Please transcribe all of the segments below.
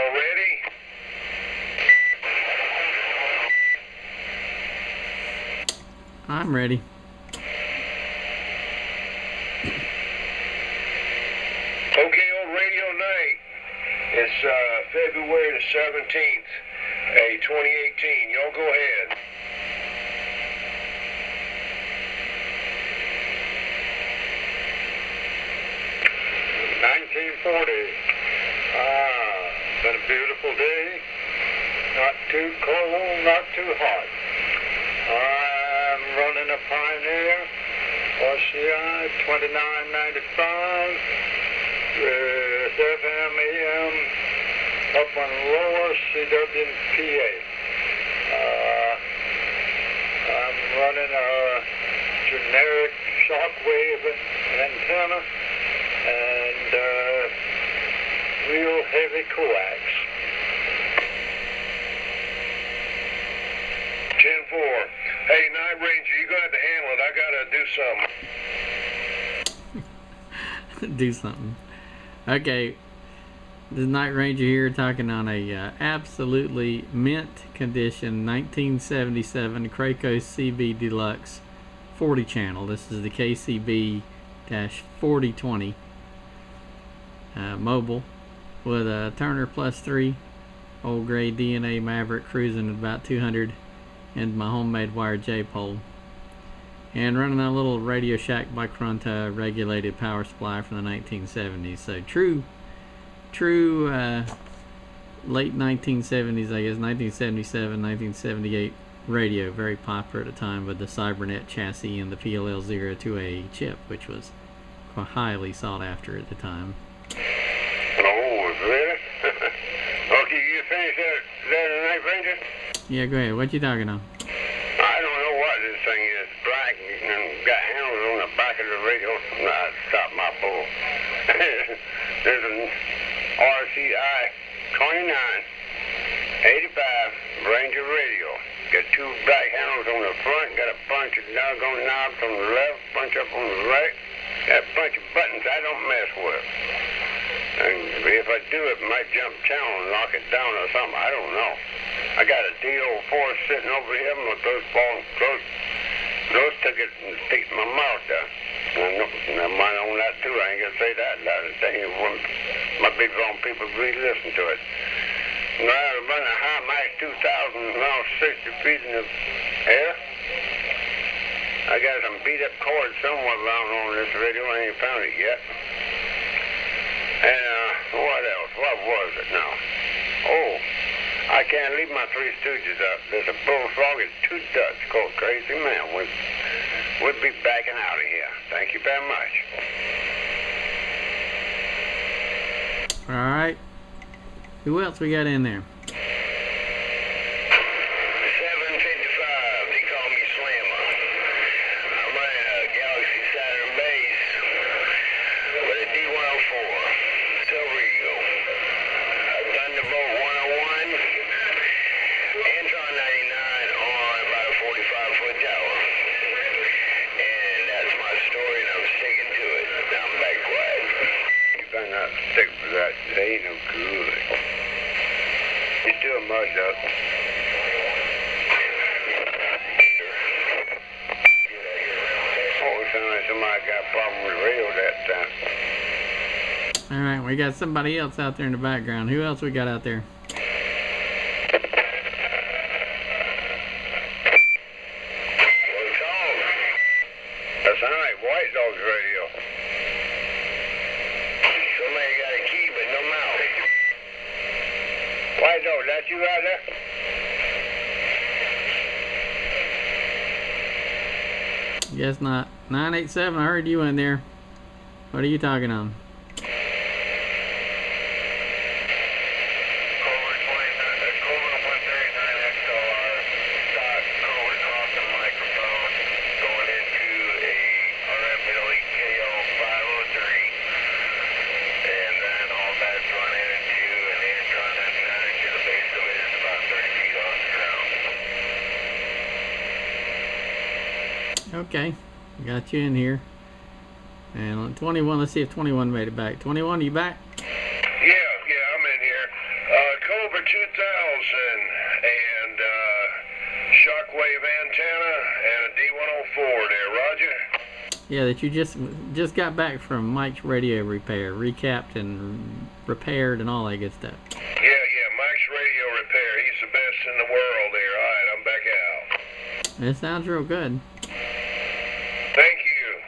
y'all ready? I'm ready. Okay, on radio night, it's February the 17th, 2018. Y'all go ahead. Been a beautiful day. Not too cold, not too hot. I'm running a Pioneer RCI 2995 with FM AM up on lower CWPA. I'm running a generic shockwave antenna and real heavy coax. 10-4. Hey, Night Ranger, you got to handle it. I got to do something. Do something. Okay. This Night Ranger here talking on a absolutely mint condition 1977 Kraco CB Deluxe 40 channel. This is the KCB-4020 mobile with a Turner Plus 3 old gray DNA Maverick cruising at about 200 and my homemade wire J-pole, and running a little Radio Shack by Grunta regulated power supply from the 1970s. So true late 1970s, I guess, 1977, 1978 radio, very popular at the time with the Cybernet chassis and the PLL02a chip, which was quite highly sought after at the time. Oh, really? Okay, you finished that Night Ranger? Yeah, go ahead. What you talking on? I don't know what this thing is. Black and got handles on the back of the radio. Nah, stop my bull. There's an RCI 2985 Ranger radio. Got two black handles on the front. Got a bunch of doggone knobs on the left, bunch up on the right. Got a bunch of buttons I don't mess with. And if I do, it might jump channel and knock it down or something. I don't know. I got a DO4 sitting over here with those balls close. Those took it and sticked my mouth down. I might own that too. I ain't gonna say that loud. My big wrong people really listen to it. Now I run a high max 2,000 miles, 60 feet in the air. I got some beat up cords somewhere around on this radio. I ain't found it yet. And what else? What was it now? Oh, I can't leave my Three Stooges up. There's a bullfrog and two ducks called Crazy Man. We'll be backing out of here. Thank you very much. All right. Who else we got in there? 755. They call me Slammer. I'm running a Galaxy Saturn base with a D104 Silver Eagle, a Thunderbolt 101, Antron 99 on about a 45-foot tower. And that's my story, and I'm sticking to it. Now I'm back quiet. You better not stick with that. They ain't no good. You're still mugged up. Oh, it sounded like somebody got a problem with the radio that time. All right, we got somebody else out there in the background. Who else we got out there? That sounds like White Dog's radio. Somebody got a key but no mouth. White Dog, that you out there? Guess not. 987, I heard you in there. What are you talking on? Okay, got you in here. And 21, let's see if 21 made it back. 21, you back? Yeah, I'm in here. Cobra 2000 and shockwave antenna and a D104 there, Roger. Yeah, that you just got back from Mike's radio repair, recapped and repaired and all that good stuff. Yeah, Mike's radio repair. He's the best in the world there. All right, I'm back out. It sounds real good. Thank you.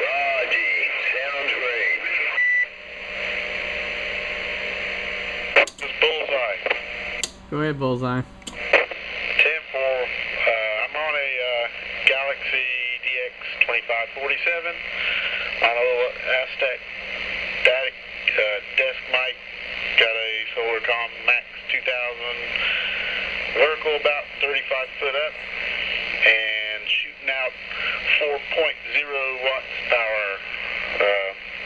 Roger. Sounds great. This is Bullseye. Go ahead, Bullseye. 10-4. I'm on a Galaxy DX2547 on a little Aztec static desk mic. Got a Solarcom Max 2000 vertical, about 35 foot up, and shooting out 4.0 watts power.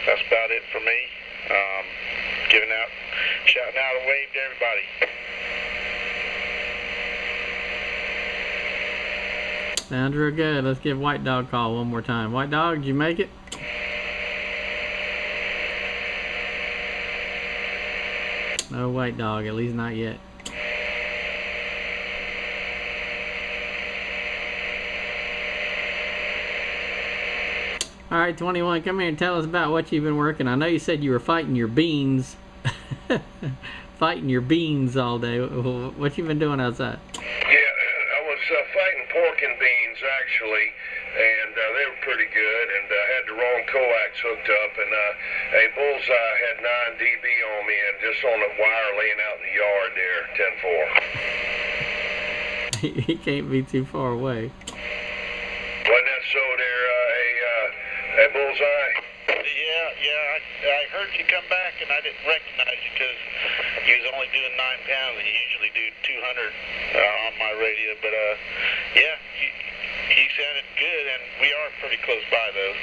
That's about it for me. Shouting out a wave to everybody. Sounds real good. Let's give White Dog a call one more time. White Dog, did you make it? No White Dog, at least not yet. Alright, 21, come here and tell us about what you've been working. I know you said you were fighting your beans. Fighting your beans all day. What you been doing outside? Yeah, I was fighting pork and beans, actually, and they were pretty good, and I had the wrong coax hooked up, and a Bullseye had 9 dB on me, and just on the wire laying out in the yard there, 10-4. He can't be too far away. Wasn't that so there, a Bullseye? Yeah, I heard you come back, and I didn't recognize you because you was only doing 9 pounds, and you usually do 200 on my radio. But yeah, you sounded good, and we are pretty close by, though.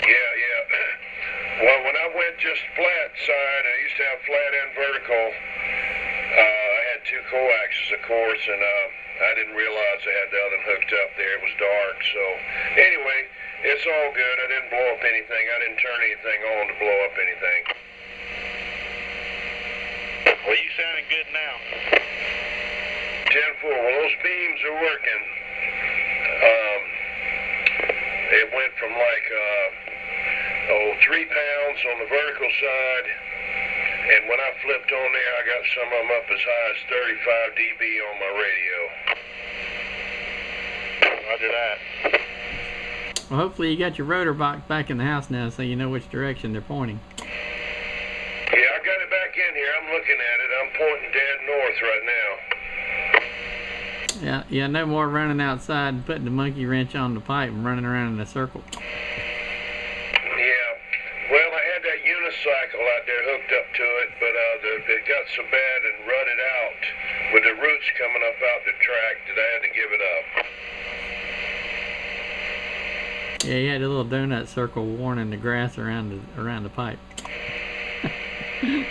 Yeah. Well, when I went just flat side, I used to have flat and vertical. I had 2 coaxes, of course, and I didn't realize I had the other one hooked up there. It was dark, so anyway. It's all good. I didn't blow up anything. I didn't turn anything on to blow up anything. Well, you sounding good now. 10-4. Well, those beams are working. It went from like 3 pounds on the vertical side, and when I flipped on there, I got some of them up as high as 35 dB on my radio. Roger that. Well, hopefully you got your rotor box back in the house now so you know which direction they're pointing. Yeah, I got it back in here. I'm looking at it. I'm pointing dead north right now. Yeah, no more running outside and putting the monkey wrench on the pipe and running around in a circle. Yeah. Well, I had that unicycle out there hooked up to it, but it got so bad and rutted out with the roots coming up out the track that I had to give it up. Yeah, you had a little donut circle worn in the grass around the pipe. 10-4.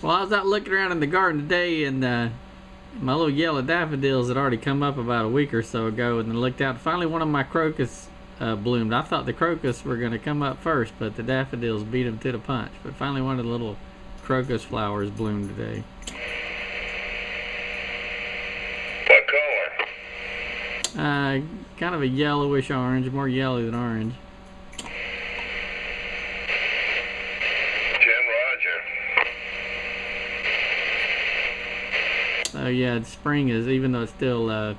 Well, I was out looking around in the garden today, and my little yellow daffodils had already come up about a week or so ago, and then looked out. Finally, one of my crocus bloomed. I thought the crocus were going to come up first, but the daffodils beat them to the punch. But finally, one of the little crocus flowers bloomed today. What color? Kind of a yellowish orange, more yellow than orange. 10, Roger. So yeah, spring is, even though it's still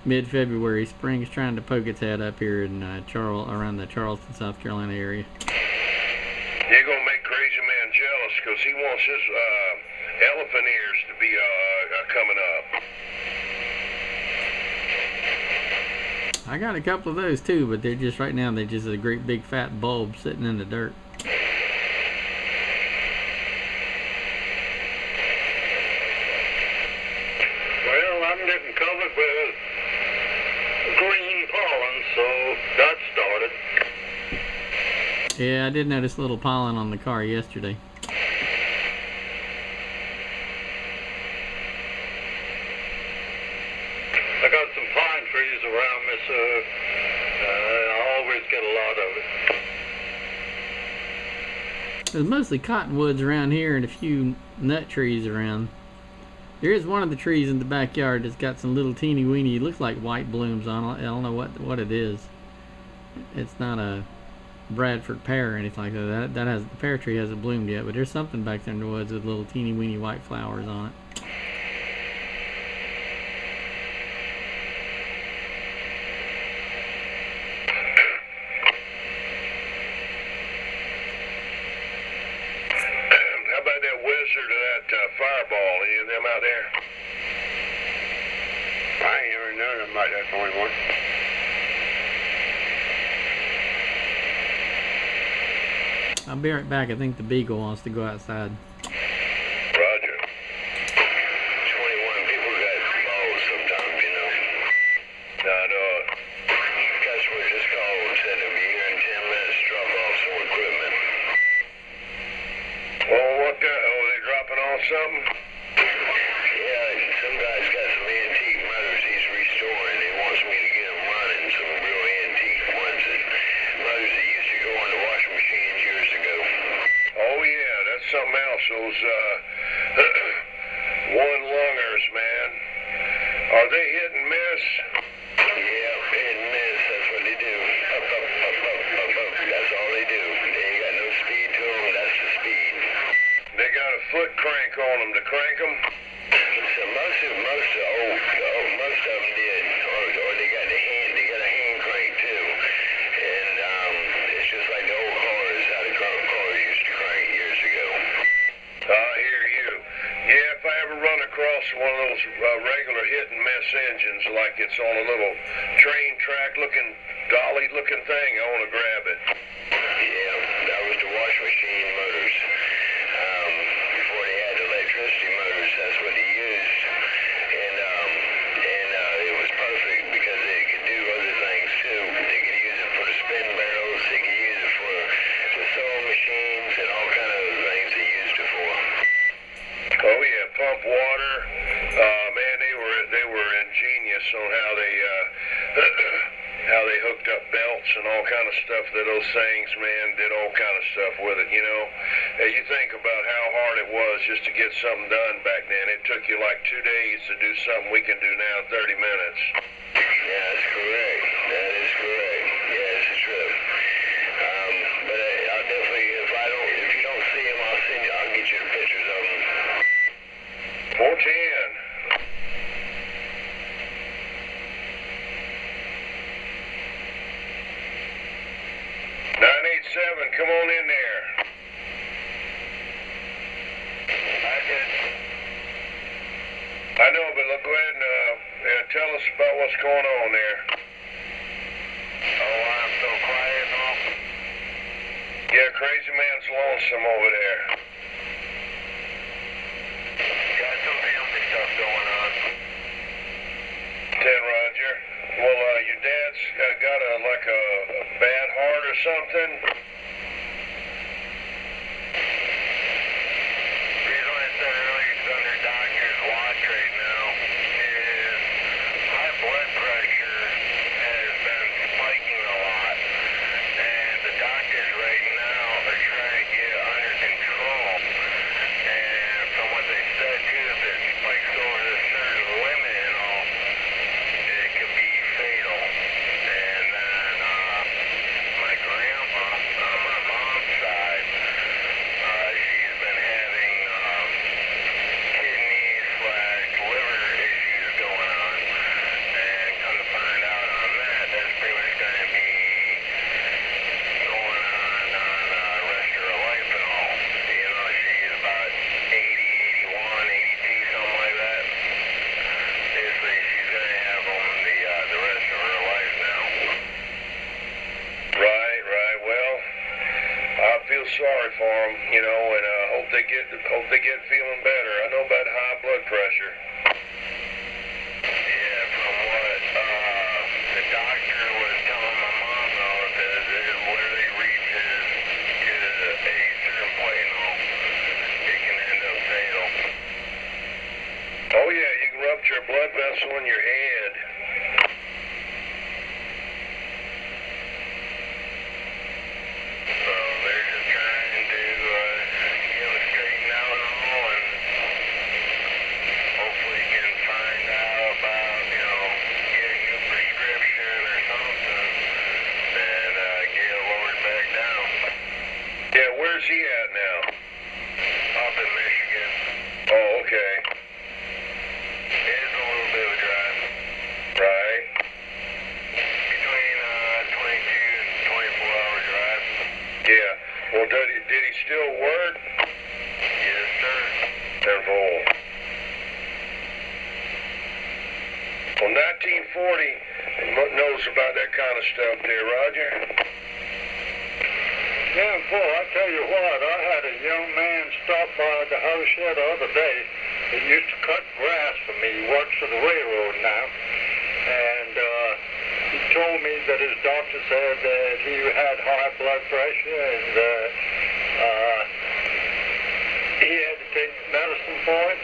mid-February, spring is trying to poke its head up here in around the Charleston, South Carolina area. You're going to make Crazy Man jealous because he wants his elephant ears to be coming up. I got a couple of those too, but they're just, right now, they're just a great big fat bulb sitting in the dirt. Well, I'm getting covered with green pollen, so that started. Yeah, I did notice a little pollen on the car yesterday. I got some pine trees around sir. I always get a lot of it. There's mostly cottonwoods around here and a few nut trees around. There is one of the trees in the backyard that's got some little teeny weeny, it looks like white blooms on it. I don't know what it is. It's not a Bradford pear or anything like that. The pear tree hasn't bloomed yet, but there's something back there in the woods with little teeny weeny white flowers on it. How about that wizard of that fireball? Any of them out there? I ain't never known about that 21. I'll be right back. I think the beagle wants to go outside. Roger. 21 people got balls sometimes, you know. I know it. Customer just called and said they'll be here in 10 minutes to drop off some equipment. Well, what the? Oh, they dropping off something? Yeah, some guy's got some antique motors he's restoring. He wants me to get them running, some real antique ones, motors that used to go on the washing machines years ago. Oh yeah, that's something else. Those one-lungers, man. Are they hit and miss? Yeah, hit and miss. That's what they do. Up, up, up, up, up, up. That's all they do. They ain't got no speed to them. That's the speed. They got a foot crank on them to crank them. So most of them did, or they got a hand crank too. And it's just like the old cars, how the cars used to crank years ago. I hear you. Yeah, if I ever run across one of those regular hit and miss engines, like it's on a little train track looking, dolly looking thing, I want to grab it. Yeah, that was the washing machine motors. Before they had electricity motors, that's what they used. And it was perfect because they could do other things too. They could use it for the spin barrels, they could use it for the sewing machines and all kind of things they used it for. Oh yeah, pump water. Man, they were ingenious on how they hooked up belts and all kind of stuff to those things, man, did all kind of stuff with it, you know. As you think about how hard it was just to get something done back then, it took you like 2 days to do something we can do now in 30 minutes. Yeah, that's correct. That is correct. Yeah, this is true. But I'll definitely, if you don't see them, I'll get you the pictures of them. 410. 987, come on in there. I know, but look, go ahead and tell us about what's going on there. Oh, I'm so quiet now. Yeah, crazy man's lonesome over there. Got some family stuff going on. 10, Roger. Well, your dad's got a bad heart or something? Reason I said earlier he's under doctor's watch right now is high blood pressure has been spiking a lot, and the doctors right now are trying to get it under control. And from what they said too, if it spikes over a certain limit and all, it could be fatal. And then my grandma on my mom's side, she's been having kidney/liver issues going on, and come to find out on that, that's pretty much going to be going on the rest of her life and all. You know, she's about 80, 81, 82, something like that. Basically, she's going to have them the rest of her life now. Right. Well, I feel sorry for them, you know, and hope they get feeling better. I know about high blood pressure. Yeah, from what the doctor was telling my mom, though, that where they reach is a certain point, you know, it can end up fatal. Oh yeah, you can rupture a blood vessel in your head. still work? Yes, sir. 10-4. Well, 1940 knows about that kind of stuff there, Roger. Yeah, boy, I tell you what, I had a young man stop by the house here the other day. He used to cut grass for me. He works for the railroad now. And he told me that his doctor said that he had high blood pressure and he had to take medicine for it.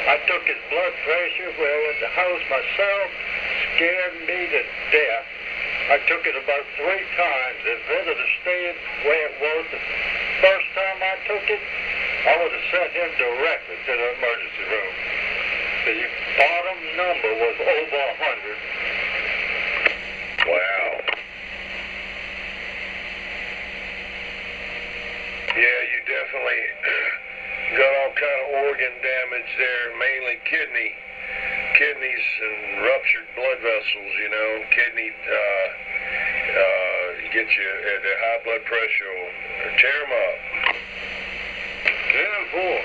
I took his blood pressure at the house myself, scared me to death. I took it about 3 times. If it had stayed where it was the first time I took it, I would have sent him directly to the emergency room. The bottom number was over 100. Wow. Yeah, you definitely got all kind of organ damage there, mainly kidneys and ruptured blood vessels, you know. Kidney, get you at the high blood pressure will tear them up. 10-4.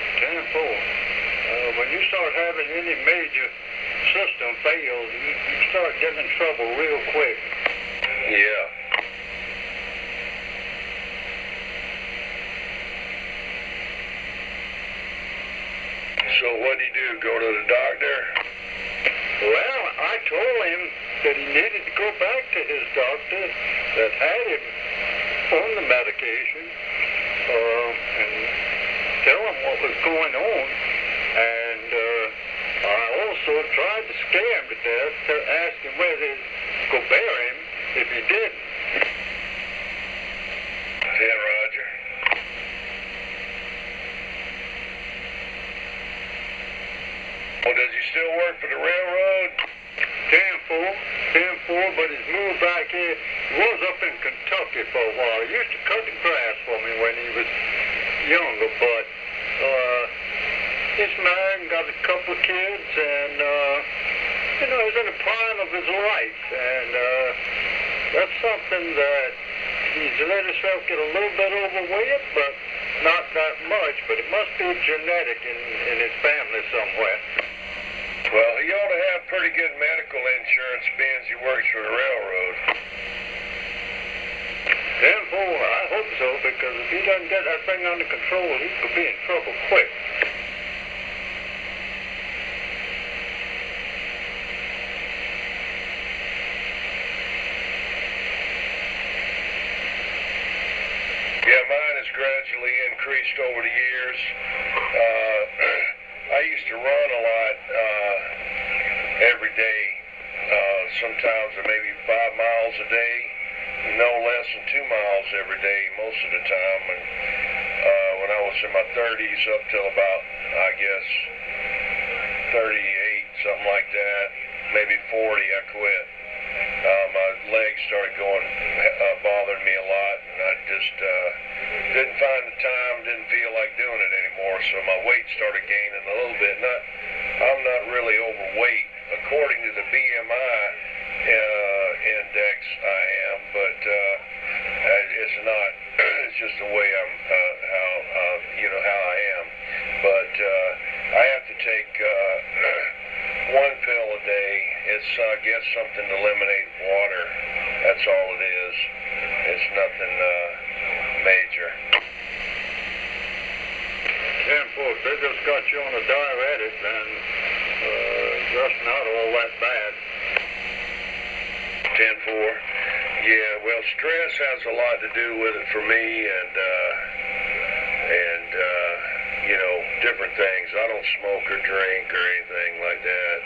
When you start having any major system fail, you start getting in trouble real quick. Yeah. So what do you do? Go to the doctor? Well, I told him that he needed to go back to his doctor that had him on the medication and tell him what was going on. And I also tried to scare him to death to ask him whether he'd go bury him if he didn't. Yeah, Roger. Well, does he still work for the railroad? 10-4, but he's moved back here. He was up in Kentucky for a while. He used to cut the grass for me when he was younger, but he's married and got a couple of kids, and he's in the prime of his life, and that's something that he's let himself get a little bit overweight, but not that much. But it must be genetic in his family somewhere. Well, he ought to have pretty good medical insurance, being as he works for the railroad. 10-4, I hope so, because if he doesn't get that thing under control, he could be in trouble quick. Yeah, mine has gradually increased over the years. I used to run a lot every day, sometimes maybe 5 miles a day, no less than 2 miles every day most of the time. And when I was in my 30s up till about, I guess, 38, something like that, maybe 40, I quit. My legs started bothering me a lot, and I just didn't find the time, didn't feel like doing it anymore, so my weight started gaining a little bit. I'm not really overweight, according to the BMI index I am, but it's not, it's just the way I'm, how I am. But I have to take 1 pill a day. It's, I guess, something to eliminate water. That's all it is. It's nothing major. 10-4, they just got you on a diuretic, and that's not all that bad. 10-4. Yeah, well, stress has a lot to do with it for me, and different things. I don't smoke or drink or anything like that,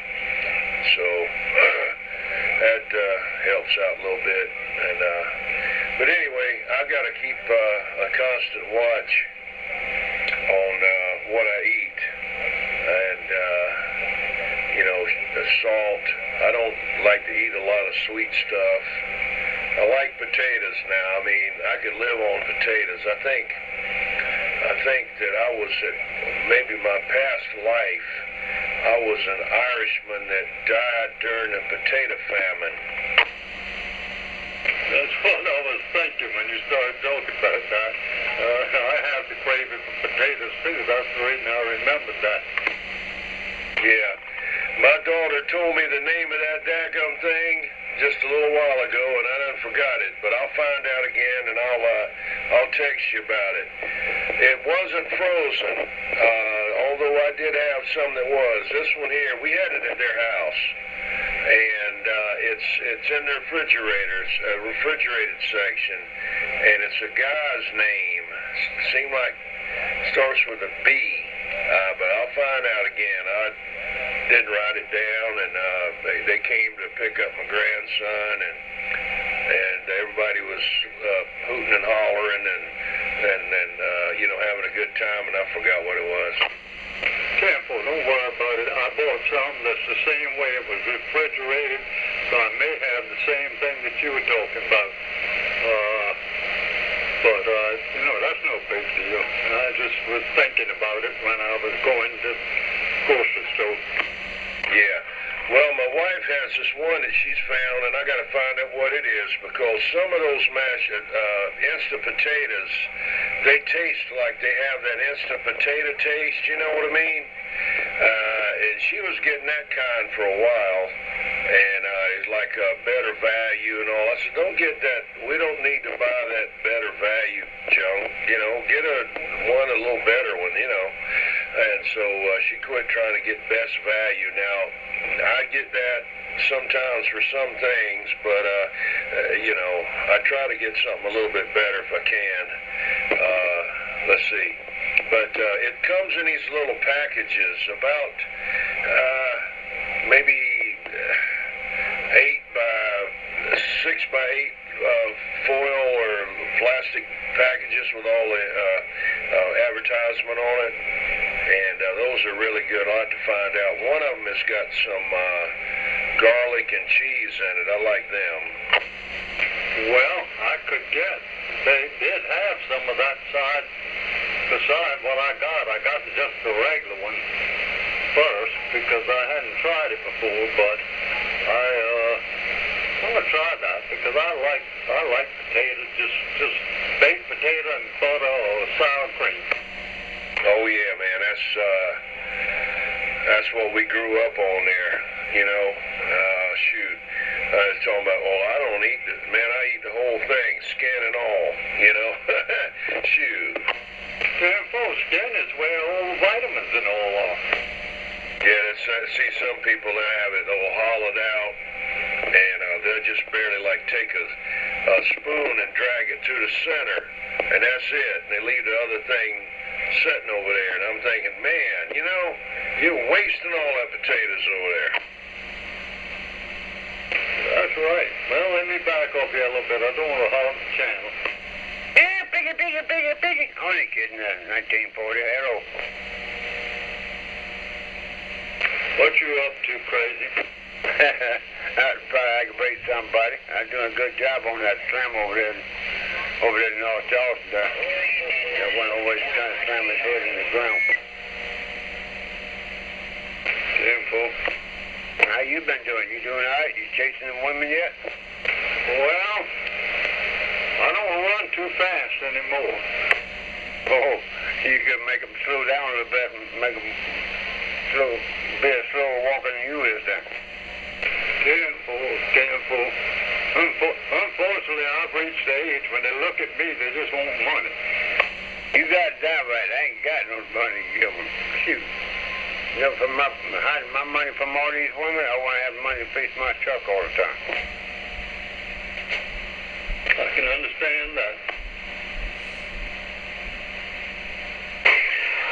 so that helps out a little bit. And but anyway, I've got to keep a constant watch on what I eat, and the salt. I don't like to eat a lot of sweet stuff. I like potatoes now. I mean, I could live on potatoes. I think that I was maybe my past life, I was an Irishman that died during the potato famine. That's what I was thinking when you started talking about that. I have the too. That's the reason I remembered that. Yeah. My daughter told me the name of that daggum thing just a little while ago, and I done forgot it. But I'll find out again, and I'll text you about it. It wasn't frozen, although I did have some that was. This one here, we had it at their house, and it's in the refrigerated section, and it's a guy's name. Seemed like starts with a B, but I'll find out again. I didn't write it down, and they came to pick up my grandson, and everybody was hooting and hollering and having a good time, and I forgot what it was. Careful, don't worry about it. I bought something that's the same way. It was refrigerated, so I may have the same thing that you were talking about. But that's no big deal. I just was thinking about it when I was going to the grocery store. Yeah. Well, my wife has this one that she's found, and I got to find out what it is, because some of those instant potatoes, they taste like they have that instant potato taste, you know what I mean? And she was getting that kind for a while, and it's like a better value and all. I said, don't get that. We don't need to buy that better value junk. Get one a little better one, And so she quit trying to get best value. Now, I get that sometimes for some things, but I try to get something a little bit better if I can. Let's see. But it comes in these little packages, about maybe 8 by 6 by 8 foil or plastic packages with all the advertisement on it. And those are really good. I'll have to find out. One of them has got some garlic and cheese in it. I like them. Well, I could get. They did have some of that side beside what I got. I got just the regular one first because I hadn't tried it before, but I'm gonna try that because I like potatoes, just baked potato and butter or sour cream. Oh yeah, man, that's what we grew up on there, shoot. I was talking about, I don't eat it, man, I eat the whole thing, skin and all, shoot. Yeah, full skin is where all the vitamins and all are. Yeah, see some people that have it all hollowed out, and they'll just barely take a spoon and drag it to the center, and that's it, and they leave the other thing sitting over there, and I'm thinking, man, you're wasting all that potatoes over there. That's right. Well, let me back up here a little bit. I don't want to hog the channel. Yeah, piggy. Only kidding, 1940, hello. What you up to, Crazy? I'd probably aggravate somebody. I'm doing a good job on that slam over there in North Charleston. That one always trying to slam his head in the ground. Simple. How you been doing? You doing all right? You chasing them women yet? Well, I don't run too fast anymore. Oh, you can make them slow down a little bit and make them be a slower walker than you is then. Careful. Unfortunately, I've reached the age when they look at me, they just want money. You got that right. I ain't got no money to give them. Shoot. From hiding my money from all these women, I want to have money to fix my truck all the time. I can understand that.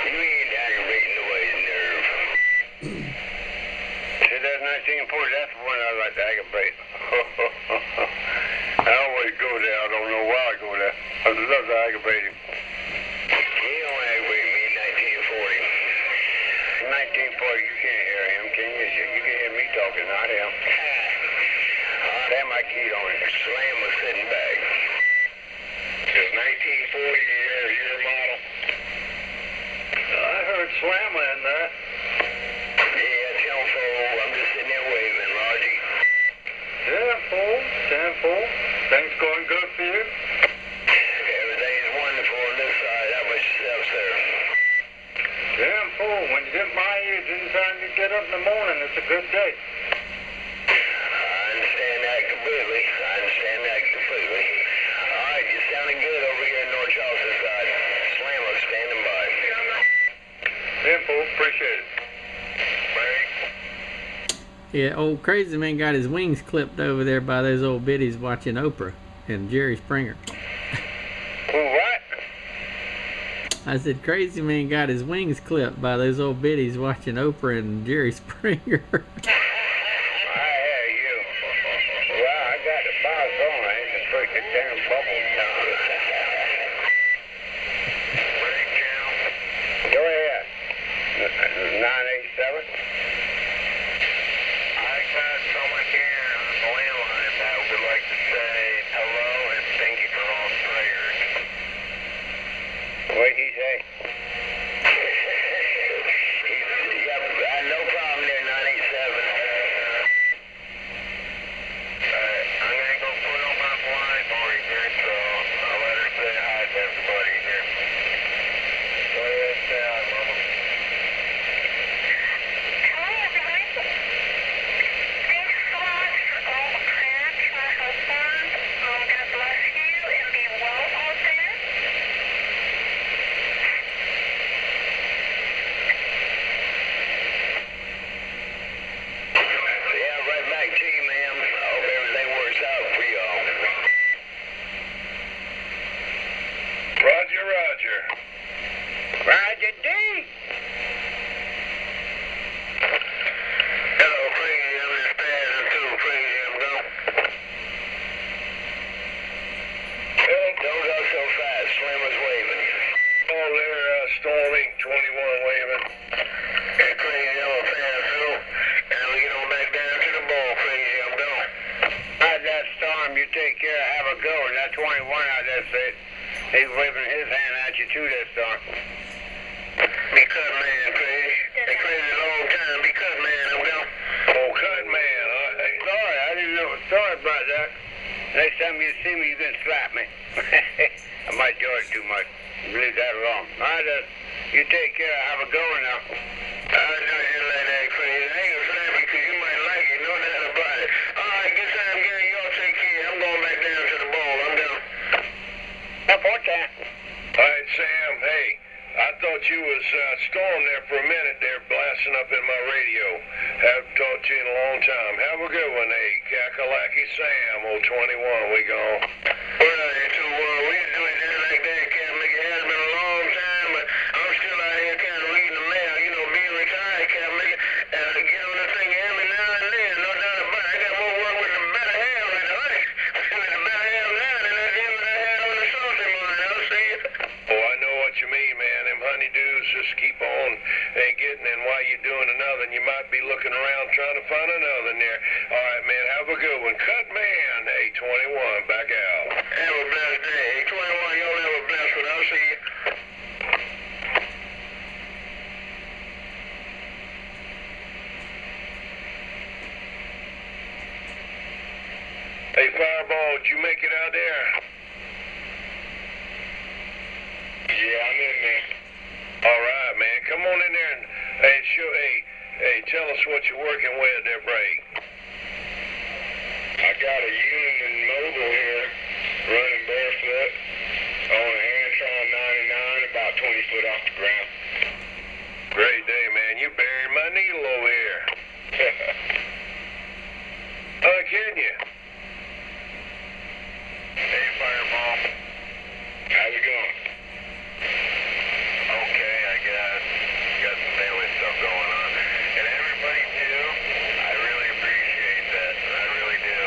You ain't aggravating nobody's nerve. See, that 1940, that's the one I like to aggravate. I always go there. I don't know why I go there. I love to aggravate him. He don't aggravate me in 1940. 1940, you can't hear him, can you? You can hear me talking, not him. Damn, I keyed on it. Slam was sitting back. Is 1940 your model? I heard Slammer in there. Yeah, telephone. I'm just sitting there waving, Roger. 10-4. Things going good for you? Everything is wonderful on this side. How about yourself, sir? days. Anytime you get up in the morning, it's a good day. I understand that completely. All right, you're sounding good over here in North Charleston side. Slammer standing by. Info, appreciate it. Yeah, old Crazy Man got his wings clipped over there by those old biddies watching Oprah and Jerry Springer. What? I said, Crazy Man got his wings clipped by those old biddies watching Oprah and Jerry Springer. I hear you. Well, I got the box on. I ain't to break the damn bubbles down. Go ahead. 987. I got someone here on the landline that would like to say hello and thank you for all the prayers. What'd he say? No problem there, 987. I'm going to go put on my blind for you here, so I'll let her say hi to everybody here. Go ahead, say hi, Mama. Hello, everyone. Thanks so much for all the prayers for my husband. God bless you and be well out there. Yeah, right back to you, ma'am. I hope everything works out for y'all. Roger, Roger. Roger D. Hello, Crazy. I'm just passing through. Crazy, I'm going. Don't go so fast. Slimmer's waving. Oh, there, Stormy, 21 waving. Hey, Crazy, I'm going to pass through. And we get on back down to the bowl, Crazy, I'm going. How's that storm? You take care. Have a go. And that 21 out there said he's waving his hand at you too, that storm. Be cut, man, Crazy. Hey, Crazy, a long time. Be cut, man, I'm going. Oh, cut, man. All right. Sorry, I didn't know. Sorry about that. Next time you see me, you can slap me. I might do it too much. Leave that alone. All right, you take care. Have a go now. I'll do you like that, Crazy. I ain't gonna slap you because you might like it. No doubt about it. All right, good time, Gary. Y'all take care. I'm going back down to the bowl. I'm done. Report that. All right, Sam. Hey, I thought you was storm there for a minute there, blasting up in my radio. Haven't talked to you in a long time. Have a good one, hey. Kakalaki Sam, 021. We gone. Well, it's we do it just like that, Captain. It has been a long time, but I'm still out here kind of reading the mail. You know, being retired, Captain. Get on this thing every now and then. No doubt about it. I got more work with the better half than the ice. With the better half now than I did when I had on the saucy morning. I'll see you. Oh, I know what you mean, man. Them honeydews just keep on getting, and while you're doing another, you might be looking around trying to find another there. All right, man. Have a good one. Cut, man. Hey, 21. Back out. Have a blessed day. Hey, 21. Y'all have a blessed one. I'll see you. Hey, Fireball, did you make it out there? Yeah, I'm in there. All right, man. Come on in there and tell us what you're working with there, Bray. I got a Union Mobile here running barefoot on a Antron 99 about 20 foot off the ground. Great day, man. You buried my needle over here. Can you? Hey, Fireball. How's it going? Okay, I guess. Got some family stuff going on. And everybody too, I really appreciate that. I really do.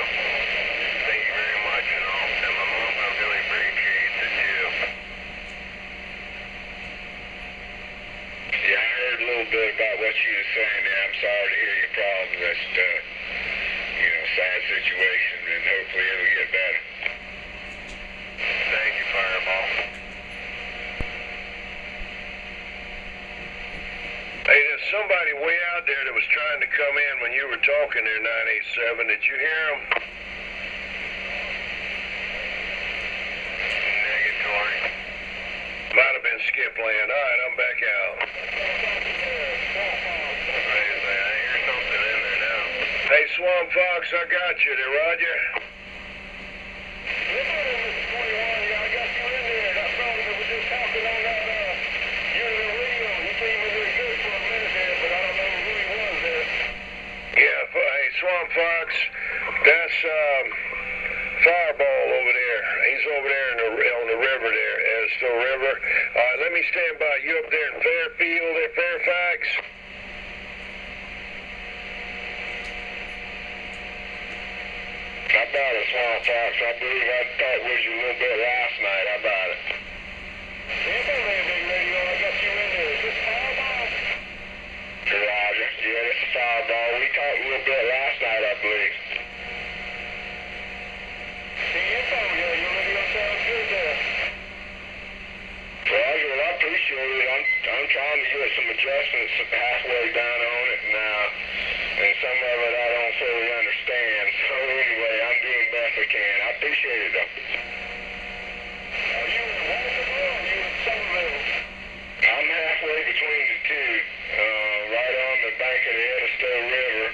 Thank you very much, and my mom, I really appreciate it too. Yeah, I heard a little bit about what you were saying there. I'm sorry to hear your problems. That's sad situation, and hopefully it'll get better. Thank you, Fireball. Hey, there's somebody way out there that was trying to come in when you were talking there, 987. Did you hear him? Negatory. Might have been Skip Land. All right, I'm back out. I got you there, Roger. Hey, Swamp Fox, that's Fireball over there. He's over there on the river there, Still River. All right, let me stand by. You up there in Fairfield, there, Fairfax? How about it, Swamp Fox? I believe I talked with you a little bit last night. How about it? Roger. Yeah, this is Fireball. We talked a little bit last night, I believe. Roger, well, I appreciate it. I'm trying to get some adjustments halfway done on it, and some of it I don't fully understand. So anyway, I'm doing best I can. I appreciate it, though. Are you in Walterville or are you in Somerville? I'm halfway between the two, right on the bank of the Edison River.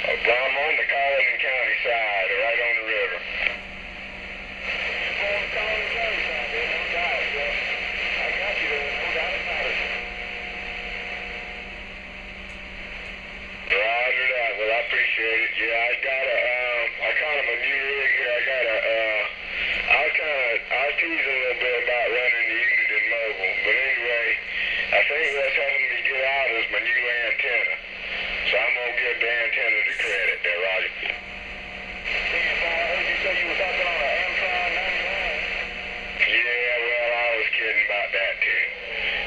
I'm on the Colleton County side, right on the river. You're on the Colleton County side, there, no doubt. I got you there, no doubt about it. Roger that. Well, I appreciate it. Yeah, I got I kind of a new rig here. I was teasing a little bit about running the unit in mobile, but anyway, I think what's helping me get out is my new antenna. So I'm going to give the antenna the credit there, Roger. I heard you say you were talking on an Amtron 99. Yeah, well, I was kidding about that, too.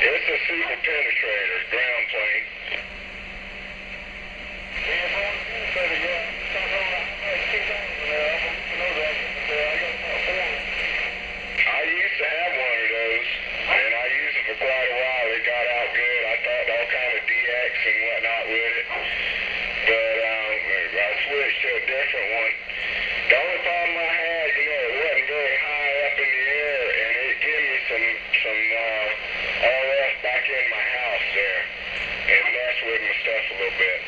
It's a super penetrator, ground plane. I used to have one of those, and I used it for quite a while. It got out good. I thought all kind of DX and whatnot with it, but I switched to a different one. The only problem I had, it wasn't very high up in the air, and it gave me some RF back in my house there, and messed with my stuff a little bit.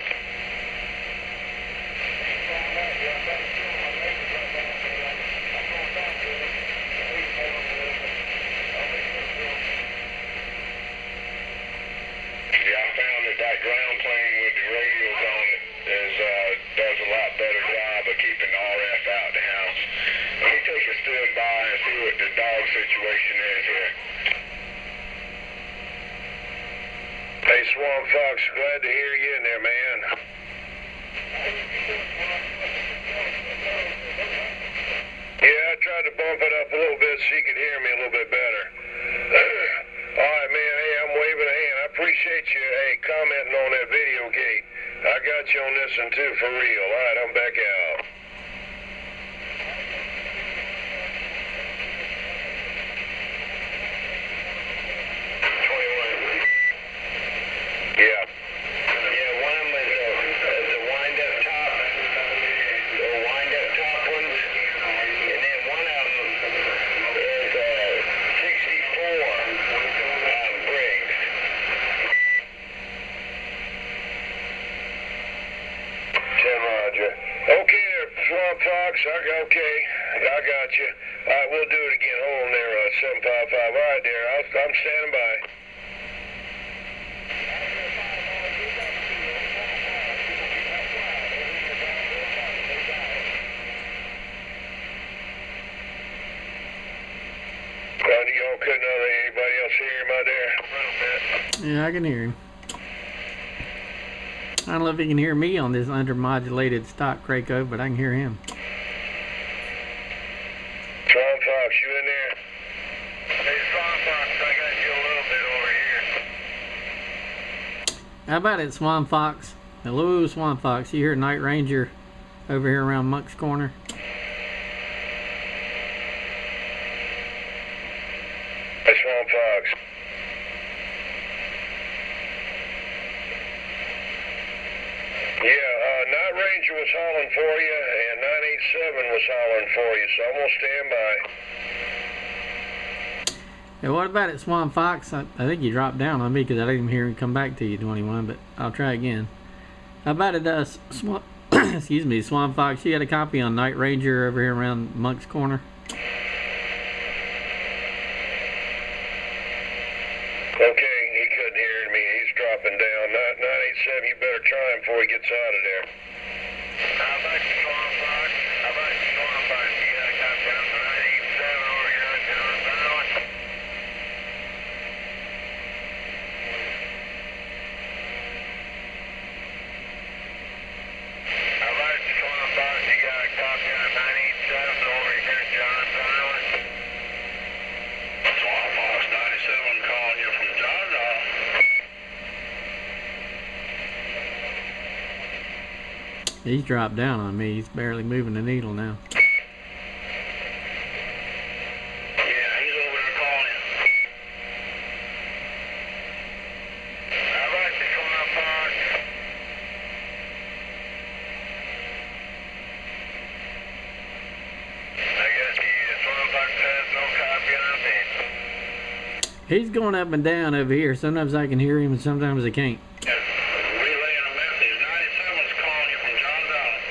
That ground plane with the radios on it does a lot better job of keeping the RF out of the house. Let me take a stood by and see what the dog situation is here. Hey, Swamp Fox, glad to hear you in there, man. Yeah, I tried to bump it up a little bit so you could hear me a little bit better. All right, man. Hey, I'm waving a hand. I appreciate you, commenting on that video gate. I got you on this one, too, for real. All right, I'm back out. Yeah. Yeah, one of them is the wind-up top, the wind-up top ones, and then one of them is 64 Briggs. Roger. Okay there, Swamp Fox. Okay. I got you. All right, we'll do it again. Hold on there, 755. All right, there. I'm standing by. Y'all couldn't anybody else hear him out there? Yeah, I can hear him. I don't know if he can hear me on this undermodulated stock Kraco, but I can hear him. Swamp Fox, you in there? Hey, Swamp Fox, I got you a little bit over here. How about it, Swamp Fox? Hello, Swamp Fox. You hear Night Ranger over here around Monk's Corner? Hey, Swamp Fox. Yeah, Night Ranger was hollering for you, and 987 was hollering for you, so I'm going to stand by. Yeah, what about it, Swamp Fox? I think you dropped down on me because I didn't even hear him come back to you, 21, but I'll try again. How about it, Swamp excuse me, Swan Fox, you got a copy on Night Ranger over here around Monk's Corner? Okay, he couldn't hear me. He's dropping down. 987, you better try him before he gets out of there. How about you, Swan Fox? How about you, Swan Fox? You got a copy on 987 over here on John's Island? How about you, Swan Fox? You got a copy on 987 over here on John's Island? Swan Fox 97 calling you from John's Island. He's dropped down on me. He's barely moving the needle now. Yeah, he's over there calling you. How about you, Swan Fox? I guess Swan Fox has no copy on me. He's going up and down over here. Sometimes I can hear him and sometimes I can't. Relaying a message. 97's calling you from John's Island.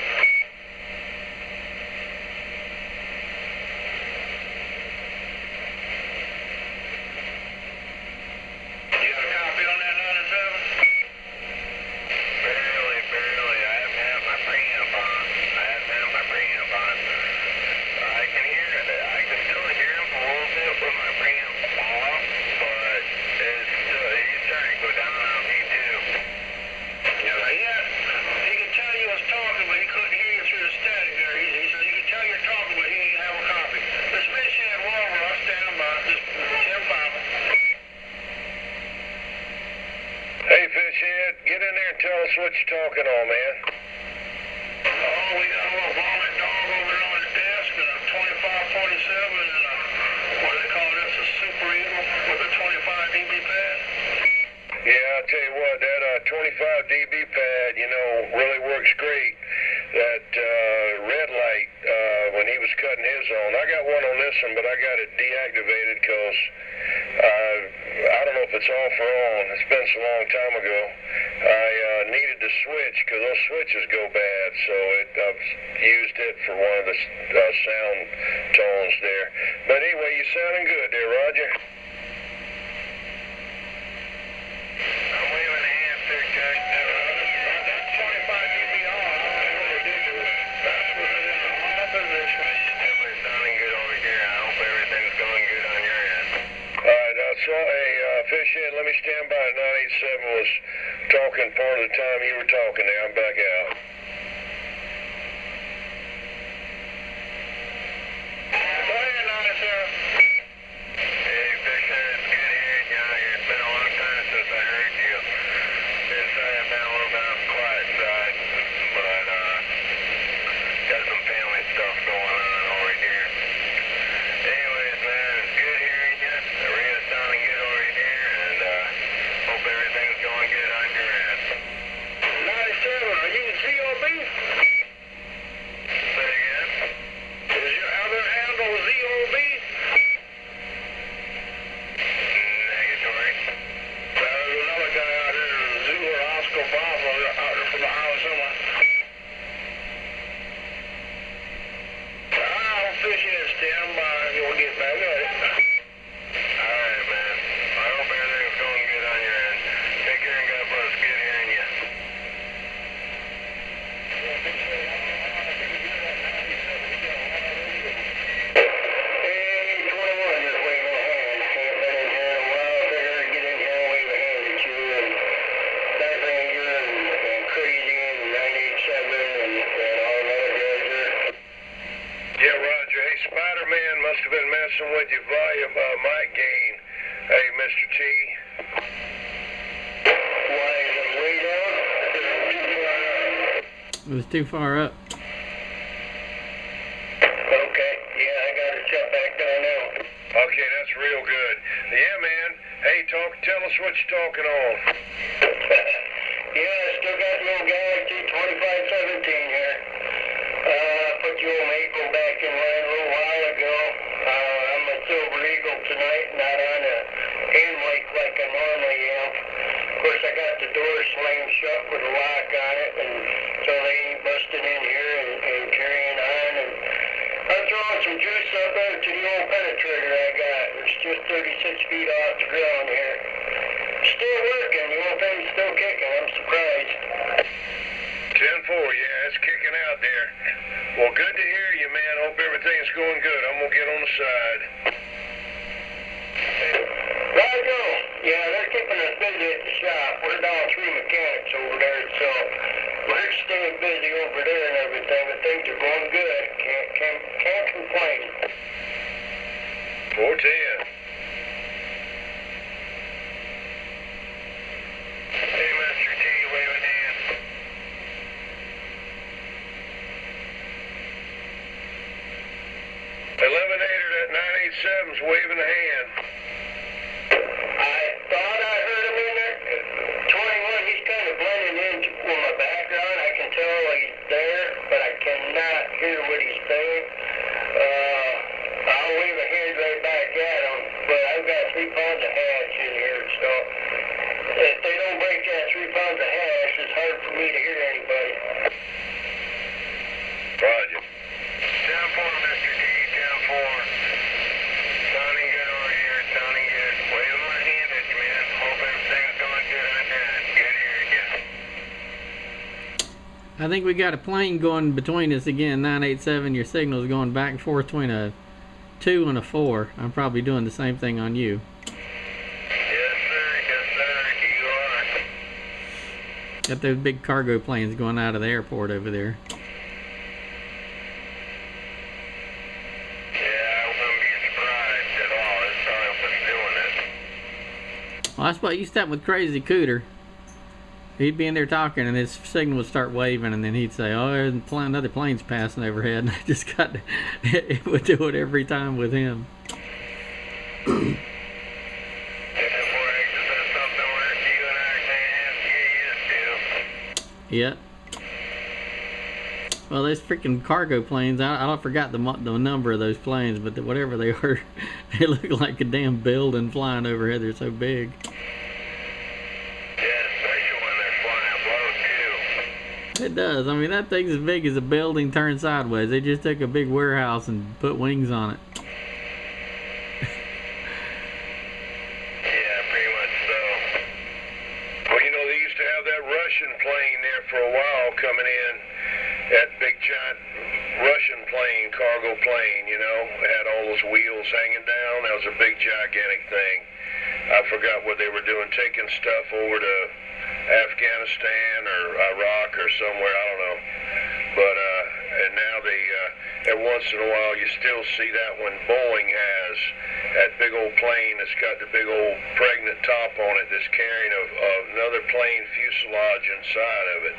You got a copy on that 97? Barely. I haven't had my preamp on. I can hear it. I can still hear him a little bit with my preamp off, but it's still, he's starting to go down on me too. He could tell you was talking, but he couldn't hear you through the static there. He said he could tell you're talking, but he didn't have a copy. This fish head Wolver, I'll stand by. Just 10-5. Hey, Fishhead, get in there and tell us what you're talking on, man. Oh, we got a little vomit dog over there on the desk and a 2547 and a, what do they call this, a Super Eagle with a 25 dB pad. Yeah, I'll tell you what, that 25 dB pad, you know, really works great. That red light, when he was cutting his on, I got one on this one, but I got it deactivated because I don't know if it's off or on. It's been so long time ago. I needed to switch because those switches go bad, so I've used it for one of the sound tones there. But anyway, you sounding good there, Roger. I'm waving a hand there, Chuck. That's 25 dB on. That's what it is on my position. Definitely sounding good over here. I hope everything's going good on your end. All right, Fishhead, let me stand by. 987 was talking part of the time you were talking there. I'm back out. Go ahead, 97. Hey, Fisher, it's good hearing you out here. It's been a long time since I heard you. Sorry I've been a little bit on the quiet side, but got some family stuff going on over here. Anyways, man, it's good hearing you. The radio's sounding good over here, and hope everything's going good on your end. 97, are you ZOB? Say again? Is your other handle ZOB? Negatory. There's another guy out here, Zulu Oscar Bravo, out there from the house somewhere. I'll fish in, stand by, you'll get back at it. Alright, man. I hope everything's going good on your end. Take care and God bless. Good hearing you. Hey, 21 just waving a hand. Ain't been in here in a while. Figured I'd get in here and wave a hand at you and Night Ranger and Crazy and 987 and all the other guys there. Yeah, Roger. Hey, Spider-Man must have been messing with your volume mic gain. Hey, Mr. T. Why is it way down? It was too far up. Okay, yeah, I got it shut back down now. Okay, that's real good. Yeah, man. Hey, tell us what you're talking on. Yeah, I still got the old Galaxy 2517 here. Put the old Mako back in line a little while ago. I'm a Silver Eagle tonight, not on a hand mic like I normally am. Of course, I got the door slammed shut with a lock on it, and so they ain't busting over to the old penetrator I got. It's just 36 feet off the ground here. Still working. The old thing's still kicking. I'm surprised. 10-4, yeah, it's kicking out there. Well, good to hear you, man. Hope everything's going good. I'm going to get on the side. Right go. Yeah, they're keeping us busy at the shop. We're down 3 mechanics over there, so we're staying busy over there and everything, but things are going good. Can't complain. 410. Hey, Mr. T, waving hand. 11-8er, that 987's waving a hand. I thought I heard him in there. 21, he's kind of blending in with my background. I can tell he's there, but I cannot hear what he's saying. I'll wave a hand right back at him, but I've got 3 pounds of hash in here, so if they don't break that 3 pounds of hash, it's hard for me to hear anybody. Roger. 10-4, Mr. D, 10-4. Sounding good over here, sounding good. Waving my hand at you, man. Hope everything's going good on that. Good hearing you. I think we got a plane going between us again. 987. Your signal's going back and forth between a 2 and a 4. I'm probably doing the same thing on you. Yes, sir, you are. Got those big cargo planes going out of the airport over there. Yeah, I wouldn't be surprised at all. That's how I was doing it. Well, that's what used to happen with Crazy Cooter. He'd be in there talking, and his signal would start waving, and then he'd say, "Oh, there's another plane's passing overhead." And I just got, it would do it every time with him. Yep. Well, those freaking cargo planes, I forgot the number of those planes, but whatever they are, they look like a damn building flying overhead. They're so big. It does. I mean, that thing's as big as a building turned sideways. They just took a big warehouse and put wings on it. Yeah, pretty much so. Well, you know, they used to have that Russian plane there for a while coming in. That big giant Russian plane, cargo plane, you know, had all those wheels hanging down. That was a big, gigantic thing. I forgot what they were doing, taking stuff over to Afghanistan or Iraq or somewhere, I don't know. But and now they every once in a while you still see that when Boeing has that big old plane that's got the big old pregnant top on it that's carrying another plane fuselage inside of it.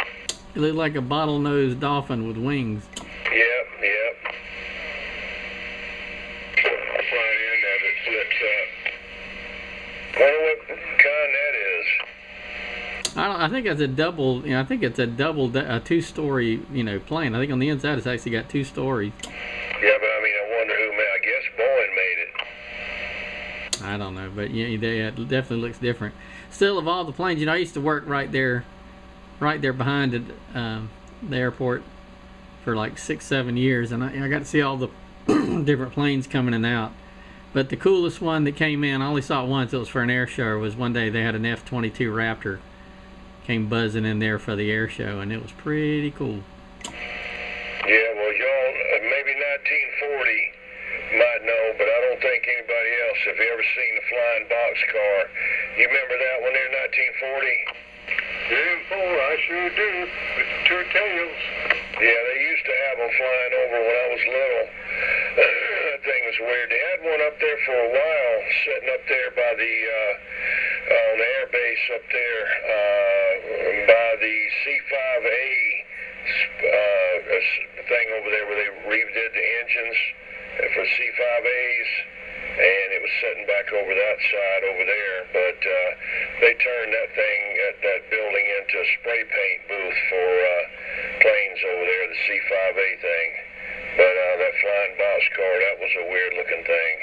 It looked like a bottlenose dolphin with wings. Yep. Flying in there that flips up. Wonder what kind that is. I think it's a double. You know, I think it's a two-story, plane. I think on the inside it's actually got 2 stories. Yeah, but I mean, I wonder who made. I guess Boeing made it. I don't know, but yeah, it definitely looks different. Still, of all the planes, I used to work right there behind the airport for like 6-7 years, and I got to see all the different planes coming in and out. But the coolest one that came in, I only saw it once. It was for an air show. Was one day they had an F-22 Raptor came buzzing in there for the air show, and it was pretty cool. Yeah, well, y'all, maybe 1940 might know, but I don't think anybody else. Have you ever seen the flying boxcar? You remember that one there, 1940? 10-4, I sure do, with 2 tails. Yeah, they used to have them flying over when I was little. That thing was weird. They had one up there for a while, sitting up there by the on the air base up there by the C5A thing over there where they redid the engines for C5As, and it was sitting back over that side over there. But they turned that thing, that building, into a spray paint booth for planes over there, the C5A thing. But that flying boxcar, that was a weird looking thing.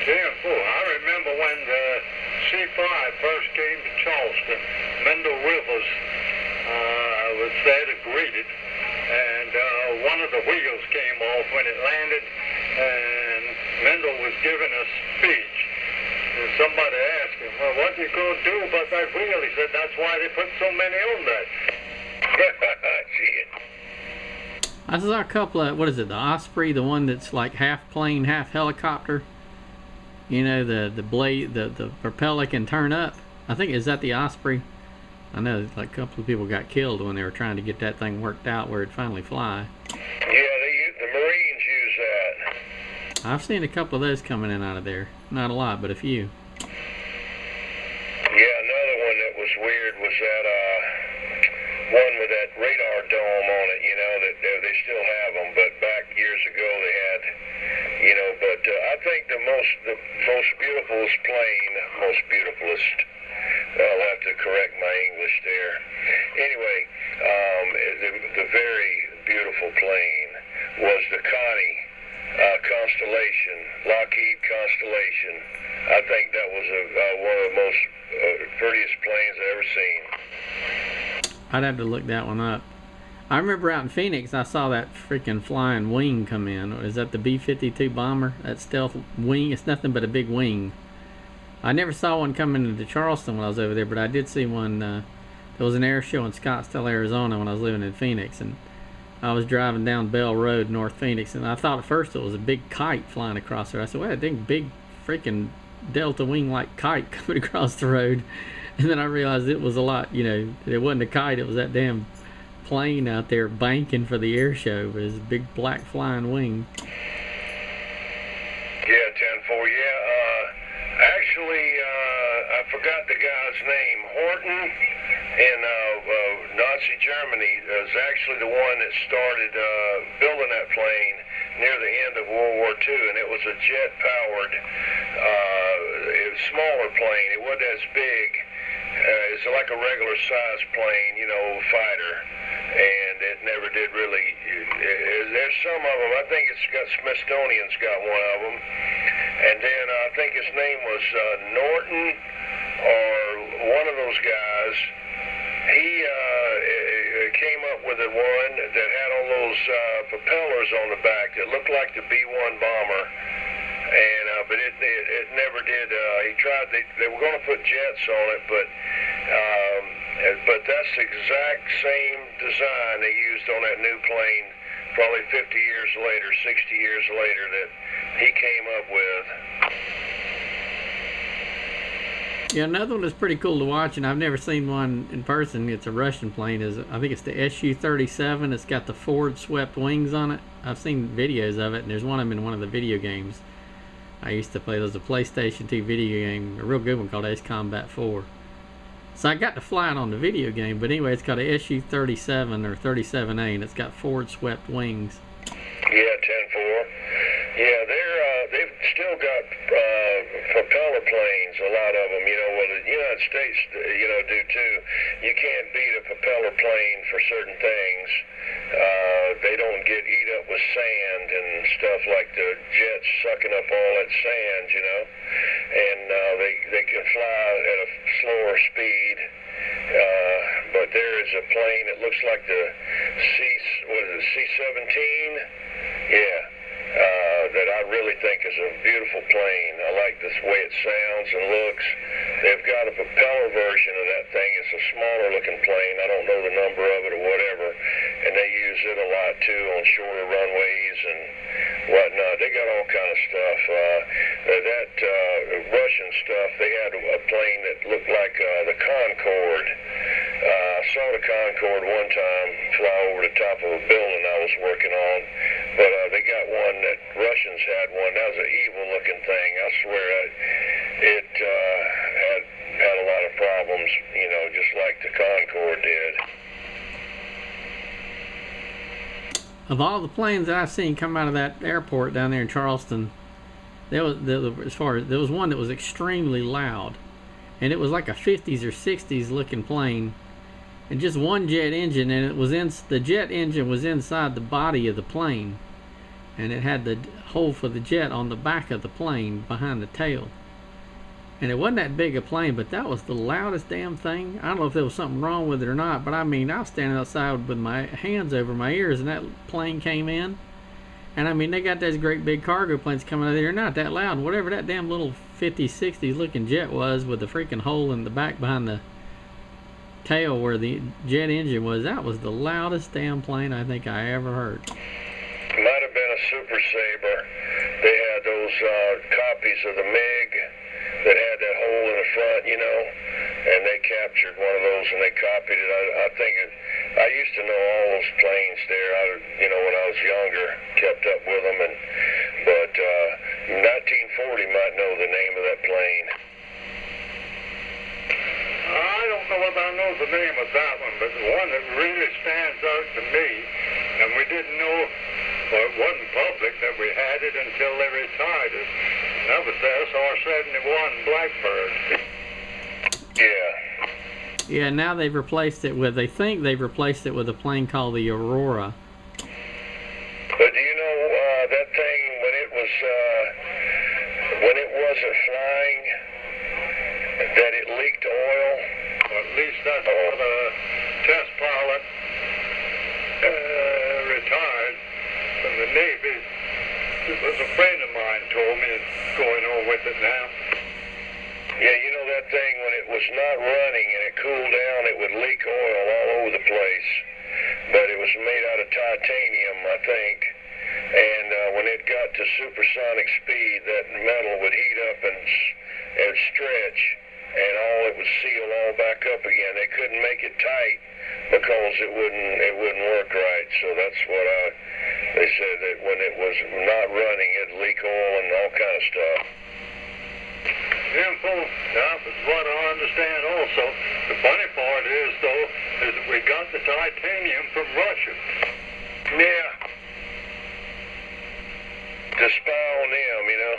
I remember when the C5 first came to Charleston, Mendel Rivers was there to greet it, the wheels came off when it landed, and Mendel was giving a speech. And somebody asked him, well, what are you going to do about that wheel? He said, that's why they put so many on that. I saw a couple of, what is it, the Osprey, the one that's like half plane, half helicopter. You know, the blade, the propeller can turn up. I think, is that the Osprey? I know like a couple of people got killed when they were trying to get that thing worked out where it'd finally fly. Yeah, the Marines use that. I've seen a couple of those coming in out of there. Not a lot, but a few. Yeah, another one that was weird was that one with that radar dome on it, you know, that they still have them, but back years ago they had, you know, but I think the most beautifulest plane, I'll have to correct my English there. Anyway, the very beautiful plane was the Connie Constellation, Lockheed Constellation. I think that was one of the most prettiest planes I've ever seen. I'd have to look that one up. I remember out in Phoenix, I saw that freaking flying wing come in. Is that the B-52 bomber? That stealth wing? It's nothing but a big wing. I never saw one coming into Charleston when I was over there, but I did see one. There was an air show in Scottsdale, Arizona when I was living in Phoenix, and I was driving down Bell Road, North Phoenix, and I thought at first it was a big kite flying across there. I said, well, that big freaking delta wing-like kite coming across the road. And then I realized it was a lot, you know, it wasn't a kite, it was that damn plane out there banking for the air show with his big black flying wing. Yeah, 10-4, yeah. Actually, I forgot the guy's name. Horton in Nazi Germany is actually the one that started building that plane near the end of World War II, and it was a jet-powered, smaller plane. It wasn't as big. It's like a regular size plane, you know, fighter, and it never did really. There's some of them. I think it's got Smithsonian's got one of them, and then I think his name was Norton or one of those guys. He came up with the one that had all those propellers on the back that looked like the B-1 bomber. And but it never did. He tried. They were going to put jets on it, but that's the exact same design they used on that new plane. Probably 50 years later, 60 years later, that he came up with. Yeah, another one that's pretty cool to watch, and I've never seen one in person. It's a Russian plane. I think it's the Su-37. It's got the forward swept wings on it. I've seen videos of it, and there's one of them in one of the video games I used to play. There was a PlayStation 2 video game, a real good one called Ace Combat 4. So I got to fly it on the video game, but anyway, it's got a Su-37 or 37A, and it's got forward swept wings. Yeah, 10-4. Yeah, they've still got propeller planes, a lot of them, you know, well, the United States, you know, do too. You can't beat a propeller plane for certain things. They don't get eat up with sand and stuff like the jets sucking up all that sand, you know, and they can fly at a slower speed. But there is a plane that looks like the C-17? Yeah. That I really think is a beautiful plane. I like the way it sounds and looks. They've got a propeller version of that thing. It's a smaller looking plane. I don't know the number of it or whatever. And they use it a lot too on shorter runways and whatnot. They got all kind of stuff. That Russian stuff, they had a plane that looked like the Concorde. I saw the Concorde one time fly over the top of a building I was working on. But they got one that Russians had one. That was an evil-looking thing. I swear it had a lot of problems, you know, just like the Concorde did. Of all the planes that I've seen come out of that airport down there in Charleston, there was one that was extremely loud, and it was like a 50s or 60s looking plane, and just one jet engine, and the jet engine was inside the body of the plane. And it had the hole for the jet on the back of the plane behind the tail. And it wasn't that big a plane, but that was the loudest damn thing. I don't know if there was something wrong with it or not, but I mean, I was standing outside with my hands over my ears, and that plane came in. And I mean, they got those great big cargo planes coming out of there, not that loud. Whatever that damn little 50s, 60s looking jet was with the freaking hole in the back behind the tail where the jet engine was, that was the loudest damn plane I think I ever heard. Might have been a Super Sabre. They had those copies of the MiG that had that hole in the front, you know, and they captured one of those and they copied it. I think I used to know all those planes there. You know, when I was younger, kept up with them, but 1940 might know the name of that plane. I don't know if I know the name of that one, but the one that really stands out to me, and we didn't know, well, it wasn't public that we had it until they retired it. That was the SR-71 Blackbird. Yeah. Yeah, now they've replaced it with, they think they've replaced it with a plane called the Aurora. But do you know that thing when it wasn't flying, that it leaked oil? Well, at least that's what a test pilot retired from the Navy. It was a friend of mine told me it's going on with it now. Yeah, you know that thing, when it was not running and it cooled down, it would leak oil all over the place. But it was made out of titanium, I think. And when it got to supersonic speed, that metal would heat up and stretch, and it would seal all back up again. They couldn't make it tight because it wouldn't work right. So that's what they said, that when it was not running, it'd leak oil and all kind of stuff. Simple, that was what I understand also. The funny part is, though, is that we got the titanium from Russia. Yeah. To spy on them, you know.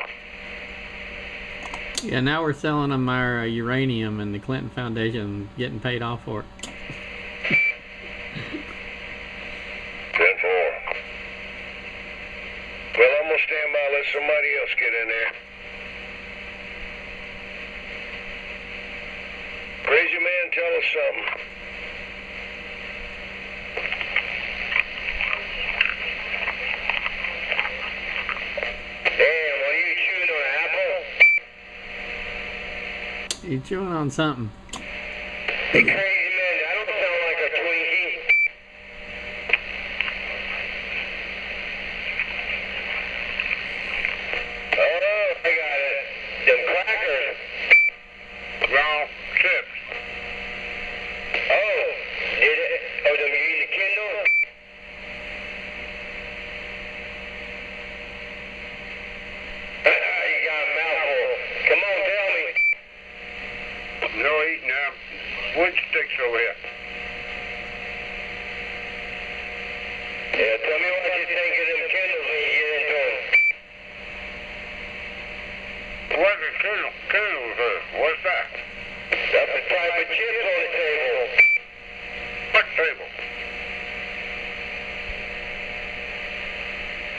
Yeah, now we're selling them our uranium, and the Clinton Foundation getting paid off for it. 10-4. Well, I'm gonna stand by, let somebody else get in there. Crazy man, tell us something. Damn, are you chewing on an apple? You chewing on something? Hey, crazy man, I don't sound like a Twinkie. Oh, I got it. Them crackers. Wrong chips. Oh, did it? Oh, them you eating the Kindle? You got a mouthful. Come on, tell me. No eating them wood sticks over here. Yeah, tell me what you think of them Kindles when you get into them. What's a Kindle? What's that? That's the type of chips on the table. What table?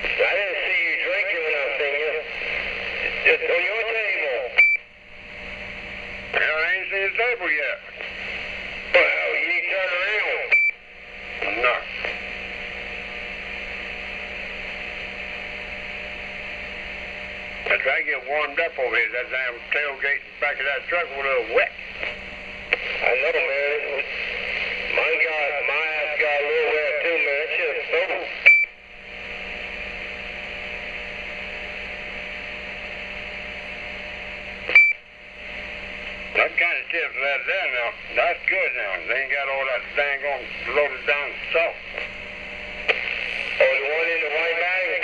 I didn't see you drinking when I seen you. It's on your table. Well, I ain't seen the table yet. Well, you need to turn around. No. As I get warmed up over here, that damn tailgate back of that truck was a little wet. I know, man. My ass got a little wet too, man. That shit is soaked. That kind of chips right there now. That's good now. They ain't got all that dang on loaded down salt. Oh, the one in the white bag?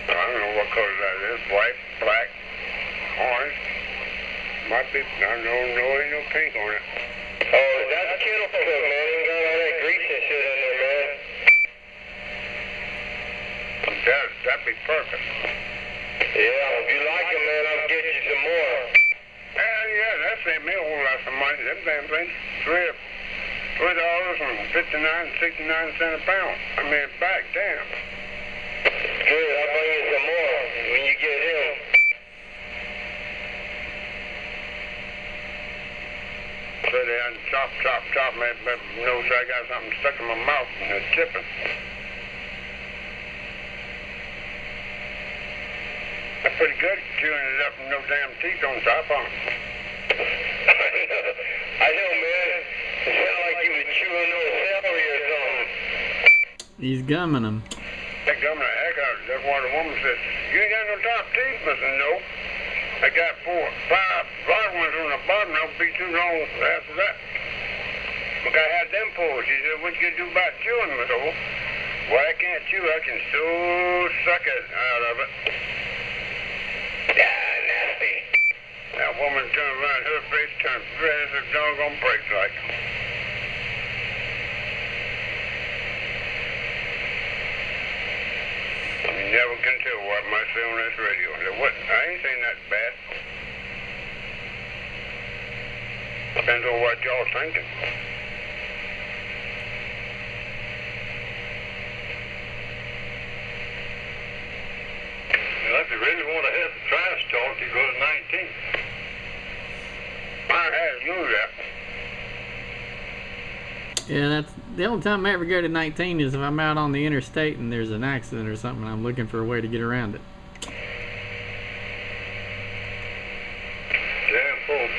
I don't know what color that is. White, black, orange. Might be, I don't know, ain't no pink on it. Oh, that's kettle cook, man. Ain't got all that grease and shit in there, man. That'd be perfect. Yeah, if you like it, man, I'll get you some more. Yeah, that saved me a whole lot of money. Them damn things, $3.59.69 a pound. I mean, back, damn. Good, I'll bring you some more when you get him. chop, chop, chop. My nose, I got something stuck in my mouth and it's chipping. That's pretty good, chewing it up with no damn teeth on top on it. I know, man. It sounded like you were chewing on celery or something. He's gumming them. That gumming the heck out of it. That's why the woman said, you ain't got no top teeth? I said, no. I got 4, 5 bottom ones on the bottom. That'll be too long after that. But I had them pulled. She said, what you do about chewing them? I said, well, I can't chew. I can so suck it out of it. Nasty. That woman turned around, her face turned red as a doggone brake light. You never can tell what might say on this radio. I ain't saying that's bad. Depends on what y'all thinking. Well, if you really want to have the trash talk, you go to 19. I had used that. Yeah, that's the only time I ever go to 19 is if I'm out on the interstate and there's an accident or something and I'm looking for a way to get around it. Damn full.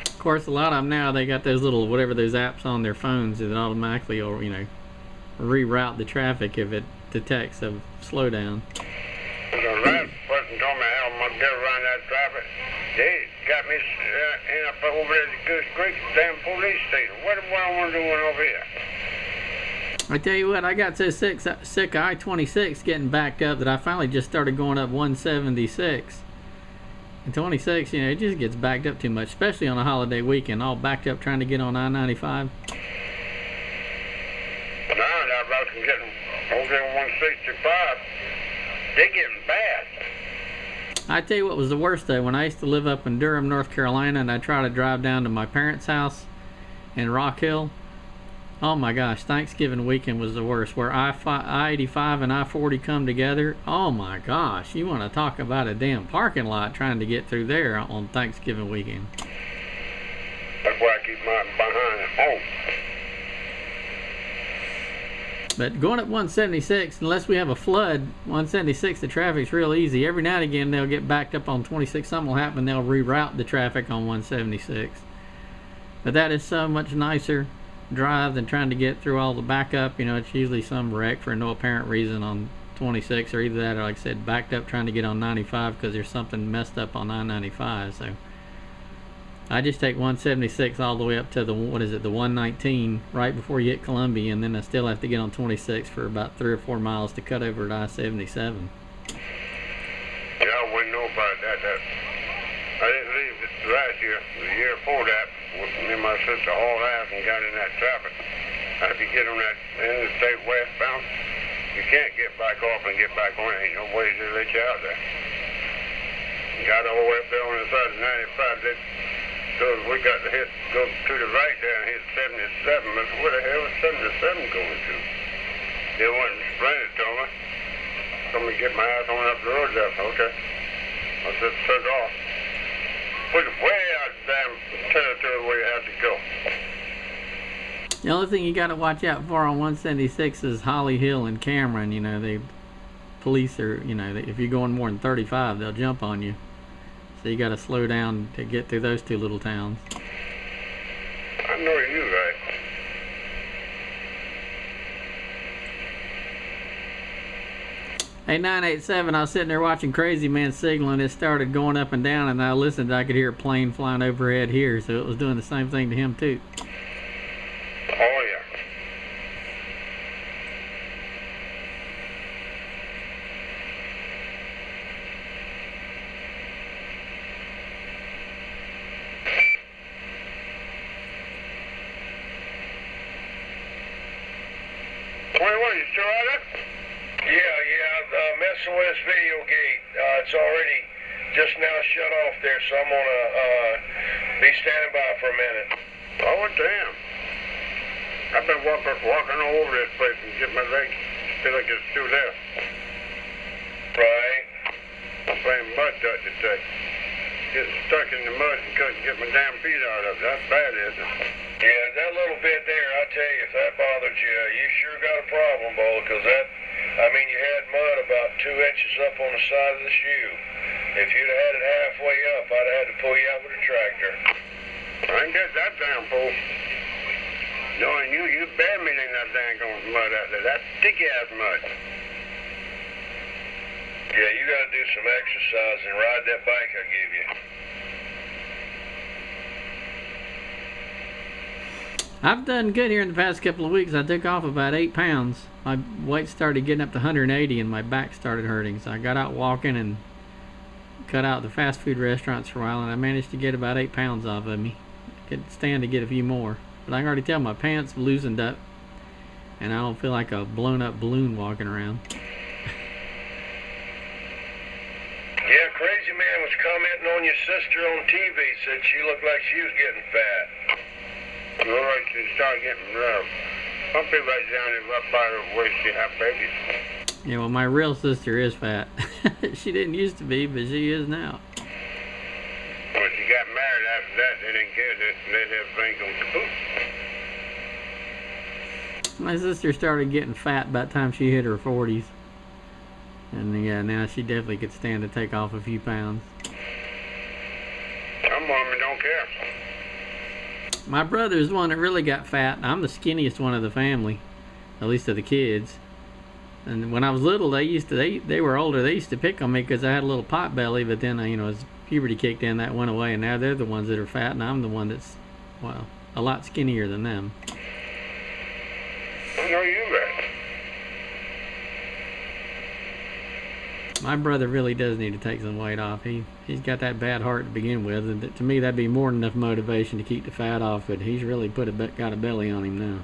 Of course, a lot of them now, they got those little, whatever those apps on their phones that automatically will, reroute the traffic if it detects a slowdown. The last person told me how I'm going to get around that traffic. They got me in up over there at Goose Creek, damn police station. What am I want to do over here? I tell you what, I got so sick of I-26 getting backed up that I finally just started going up 176. And 26, it just gets backed up too much, especially on a holiday weekend, all backed up trying to get on I-95. Now that route from getting over there on 165, they're getting bad. I tell you what was the worst though, when I used to live up in Durham, North Carolina, and I tried to drive down to my parents' house in Rock Hill. Oh my gosh, Thanksgiving weekend was the worst, where I-85 and I-40 come together. Oh my gosh, you want to talk about a damn parking lot trying to get through there on Thanksgiving weekend. That's why I keep mine behind at home. But going up 176, unless we have a flood, 176, the traffic's real easy. Every now and again, they'll get backed up on 26. Something will happen, they'll reroute the traffic on 176. But that is so much nicer drive than trying to get through all the backup. It's usually some wreck for no apparent reason on 26, or either that or, like I said, backed up trying to get on 95 because there's something messed up on I-95. So I just take 176 all the way up to the 119 right before you hit Columbia, and then I still have to get on 26 for about 3 or 4 miles to cut over to I-77. Yeah, I wouldn't know about that. I didn't leave last year. The year before that, me and my sister hauled ass and got in that traffic. If you get on that interstate westbound, you can't get back off and get back on. Ain't no way to let you out there. Got all the way up there on the side of 95. So we got to go to the right there and hit 77. But where the hell is 77 going to? They wasn't explaining it to me. So me get my ass on up the road there. Okay. I just took off. Put it way out of the damn territory where you have to go. The only thing you got to watch out for on 176 is Holly Hill and Cameron. Police are, if you're going more than 35, they'll jump on you. So you got to slow down to get through those two little towns. I know you right. Hey, 987, I was sitting there watching Crazy Man signaling. It started going up and down, and I listened. I could hear a plane flying overhead here, so it was doing the same thing to him, too. Oh, yeah. What, you still at it? Yeah, messing with this video gate. It's already just now shut off there, so I'm gonna be standing by for a minute. Oh, damn. I've been walking all over this place and get my leg. Feel like it's still there. Right. I'm playing mud dirt today. get stuck in the mud and couldn't get my damn feet out of it. That's bad, isn't it? Yeah, that little bit there, I tell you, if that bothered you, you sure got a problem, Bo, because that, I mean, you had mud about 2 inches up on the side of the shoe. If you'd have had it halfway up, I'd have had to pull you out with a tractor. I can get that damn fool. Knowing you bear me in that dang mud out there. That sticky ass mud. Yeah, you got to do some exercise and ride that bike I give you. I've done good here in the past couple of weeks. I took off about 8 pounds. My weight started getting up to 180 and my back started hurting. So I got out walking and cut out the fast food restaurants for a while, and I managed to get about 8 pounds off of me. I could stand to get a few more. But I can already tell my pants have loosened up and I don't feel like a blown up balloon walking around. Yeah, Crazy Man was commenting on your sister on TV, said she looked like she was getting fat. All right, she started getting rough. Some people right down there up by the waist, she have babies. Yeah, well, my real sister is fat. She didn't used to be, but she is now. When she got married after that, they didn't care. They let everything go kaput. My sister started getting fat by the time she hit her 40s. And yeah, now she definitely could stand to take off a few pounds. Some women don't care. My brother's the one that really got fat. I'm the skinniest one of the family, at least of the kids. And when I was little, they were older. They used to pick on me because I had a little pot belly. But then, as puberty kicked in, that went away. And now they're the ones that are fat, and I'm the one that's, well, a lot skinnier than them. I know you right. My brother really does need to take some weight off. He's got that bad heart to begin with, and to me that'd be more than enough motivation to keep the fat off. But he's really got a belly on him now.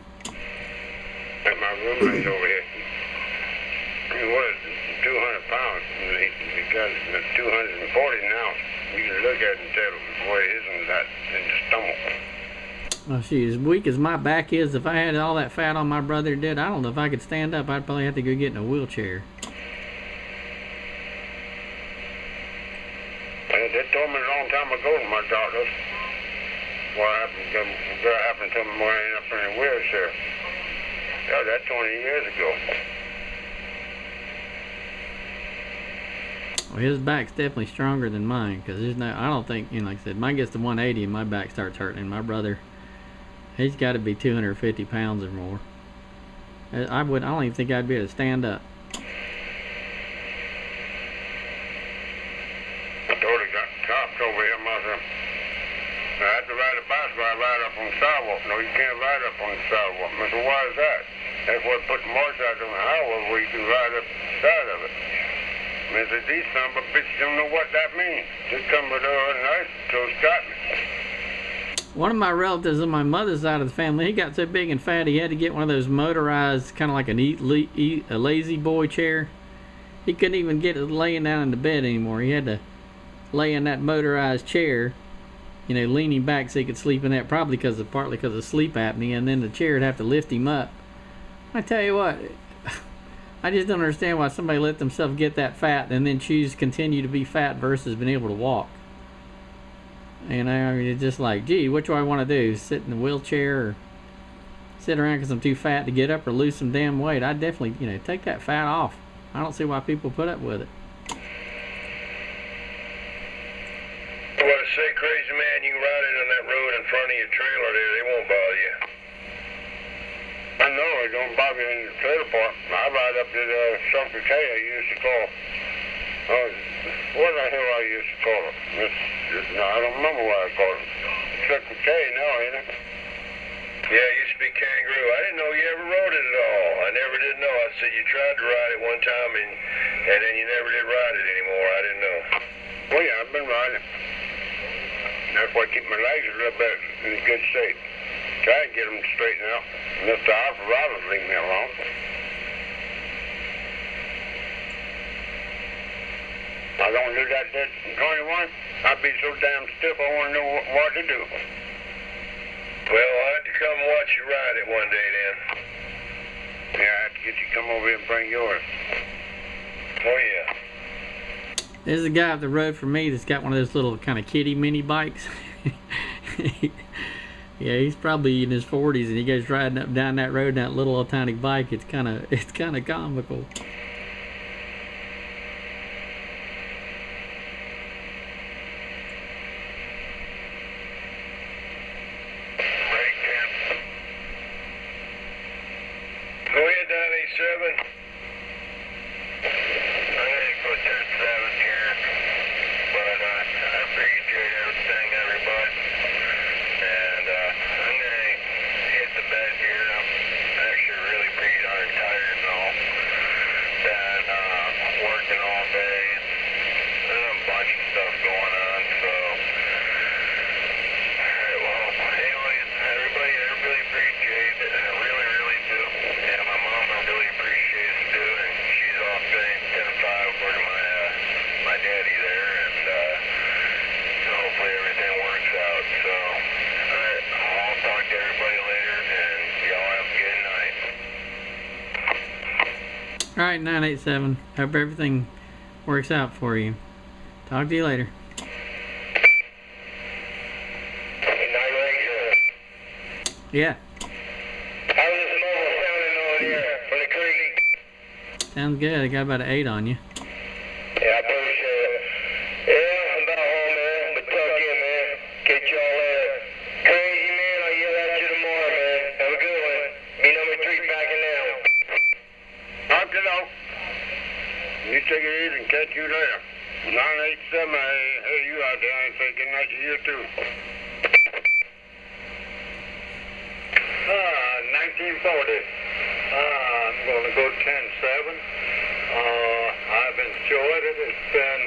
And my roommate's over here. He was 200 pounds. He got 240 now. You can look at it and tell the way it is in the stomach. Well, as weak as my back is, if I had all that fat on my brother did, I don't know if I could stand up. I'd probably have to go get in a wheelchair. They told me a long time ago to my doctors what happened to me when I ended up in a wheelchair. Yeah, that's 20 years ago. Well, his back's definitely stronger than mine, because I don't think, like I said, mine gets to 180 and my back starts hurting. My brother, he's got to be 250 pounds or more. I don't even think I'd be able to stand up. Over here, myself. I had to ride a bicycle. I ride up on the sidewalk. No, you can't ride up on the sidewalk. I said, why is that? That's what put the motorcycle on the highway where you can ride up the side of it. I said, these son of a bitches don't know what that means. Just come with her nice until it got me. One of my relatives on my mother's side of the family, he got so big and fat he had to get one of those motorized, kind of like a lazy boy chair. He couldn't even get it laying down in the bed anymore. He had to lay in that motorized chair, leaning back so he could sleep in that, partly because of sleep apnea, and then the chair would have to lift him up. I tell you what, I just don't understand why somebody let themselves get that fat and then choose to continue to be fat versus being able to walk. I mean, it's just like, gee, which do I want to do? Sit in the wheelchair or sit around because I'm too fat to get up, or lose some damn weight? I'd definitely, take that fat off. I don't see why people put up with it. Say, Crazy Man, you can ride it on that road in front of your trailer there. They won't bother you. I know it don't bother me in the trailer park. I ride up to the Circle K I used to call. What the hell I used to call it? No, I don't remember what I called it. Circle K now, ain't it? Yeah, it used to be Kangaroo. I didn't know you ever rode it at all. I never did know. I said you tried to ride it one time and then you never did ride it anymore. I didn't know. Well, yeah, I've been riding. That's why I keep my legs a little bit in good shape. Try to get them straightened out. Mr. Alvarado leave me alone. I don't do that at 21. I'd be so damn stiff I want to know what to do. Well, I'll have to come and watch you ride it one day then. Yeah, I have to get you to come over here and bring yours. Oh, yeah. There's a guy up the road from me that's got one of those little kind of kiddie mini bikes. Yeah, he's probably in his 40s, and he goes riding up down that road in that little old tiny bike. It's kind of comical. Go ahead, 987. I'm ready for 10-7 here, but I appreciate everything, everybody. And I'm going to hit the bed here. I'm actually really pretty darn tired and all. Been working all day, and there's a bunch of stuff going on, so. Alright, well, anyways, everybody, I really appreciate it. I really, really do. And my mom, I really appreciate it too. And she's off saying 10-5 for my daddy there, and hopefully everything works out. So, alright, I'll talk to everybody later, and y'all have a good night. Alright, 987. Hope everything works out for you. Talk to you later. Yeah. How's this mobile sounding over here for the creek? Sounds good. I got about an 8 on you. Yeah, I appreciate it. Yeah, I'm about home, man. But talk in, man. Catch y'all later. Crazy, man. I'll yell at you tomorrow, man. Have a good one. Be number 3 backing down. Knock it out. You take it easy and catch you later. 987, I hear you out there. I say good night to you, too. 1940. I'm going to go 10-7. I've enjoyed it. It's been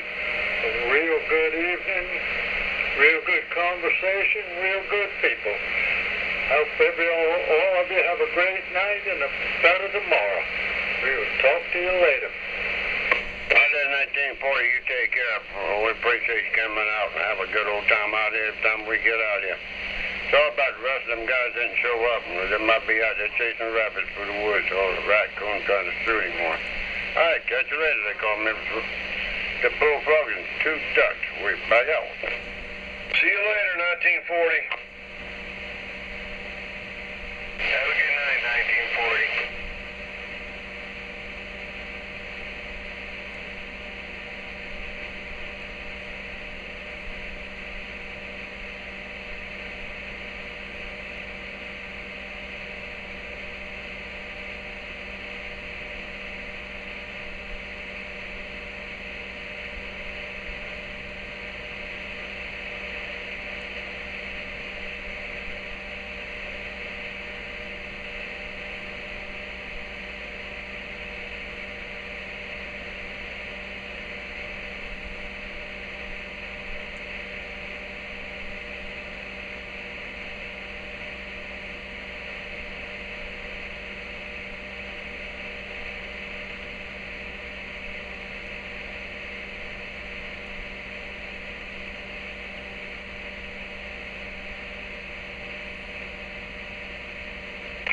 a real good evening, real good conversation, real good people. Hope all of you have a great night and a better tomorrow. We'll talk to you later. Under 1940, you take care of. We appreciate you coming out and have a good old time out here every time we get out here. It's all about the rest of them guys didn't show up. They might be out there chasing rabbits through the woods or the raccoon trying to shoot him more. All right, catch you later. They call me the bullfrog and 2 ducks. We back out. See you later, 1940. Have a good night, 1940.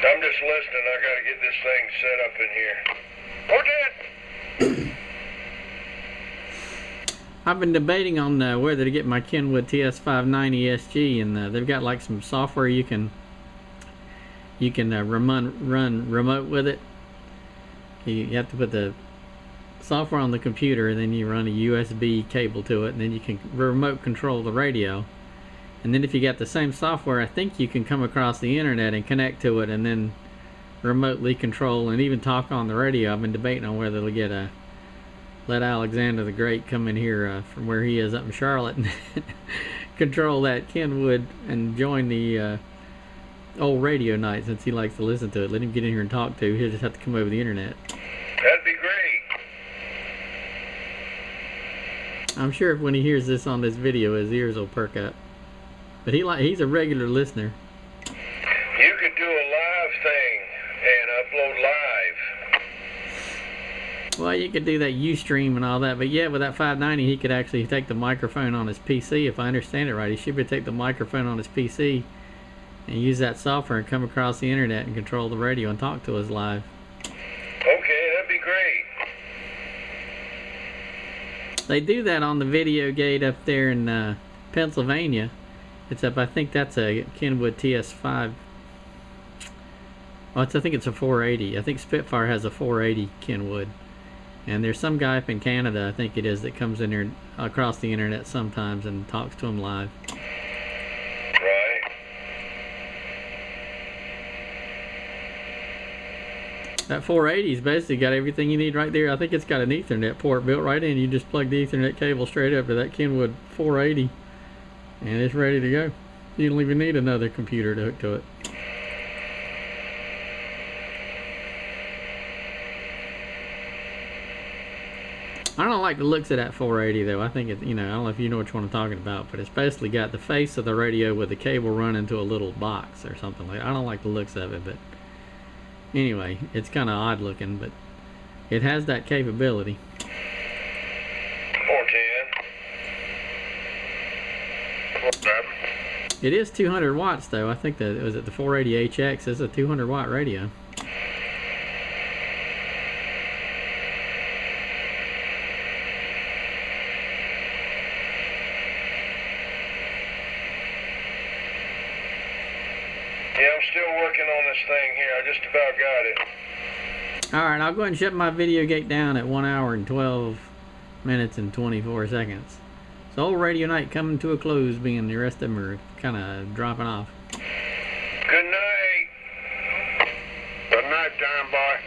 I'm just listening. I got to get this thing set up in here. Okay. I've been debating on whether to get my Kenwood TS590 SG, and they've got like some software you can run remote with it. You have to put the software on the computer, and then you run a USB cable to it, and then you can remote control the radio. And then if you got the same software, I think you can come across the internet and connect to it and then remotely control and even talk on the radio. I've been debating on whether to get let Alexander the Great come in here from where he is up in Charlotte and control that Kenwood and join the old radio night, since he likes to listen to it. Let him get in here and talk to. He'll just have to come over the internet. That'd be great. I'm sure when he hears this on this video, his ears will perk up. But he's a regular listener. You could do a live thing and upload live. Well, you could do that Ustream and all that, but yeah, with that 590, he could actually take the microphone on his PC. If I understand it right, he should be able to take the microphone on his PC and use that software and come across the internet and control the radio and talk to us live. Okay, that'd be great. They do that on the video gate up there in Pennsylvania. It's up, I think that's a Kenwood TS5. Oh, I think it's a 480. I think Spitfire has a 480 Kenwood. And there's some guy up in Canada, I think it is, that comes in there across the internet sometimes and talks to them live. Right. That 480's basically got everything you need right there. I think it's got an Ethernet port built right in. You just plug the Ethernet cable straight up to that Kenwood 480 and it's ready to go. You don't even need another computer to hook to it. I don't like the looks of that 480 though. I think it, you know, I don't know if you know which one I'm talking about, but it's basically got the face of the radio with the cable running to a little box or something like that. I don't like the looks of it, but anyway, it's kind of odd looking, but it has that capability. 410. It is 200 watts though. I think that was it. The 480HX is a 200 watt radio. Yeah, I'm still working on this thing here. I just about got it. Alright, I'll go ahead and shut my video gate down at 1 hour and 12 minutes and 24 seconds. So old radio night coming to a close, being the rest of them are kind of dropping off. Good night. Good night, John boy.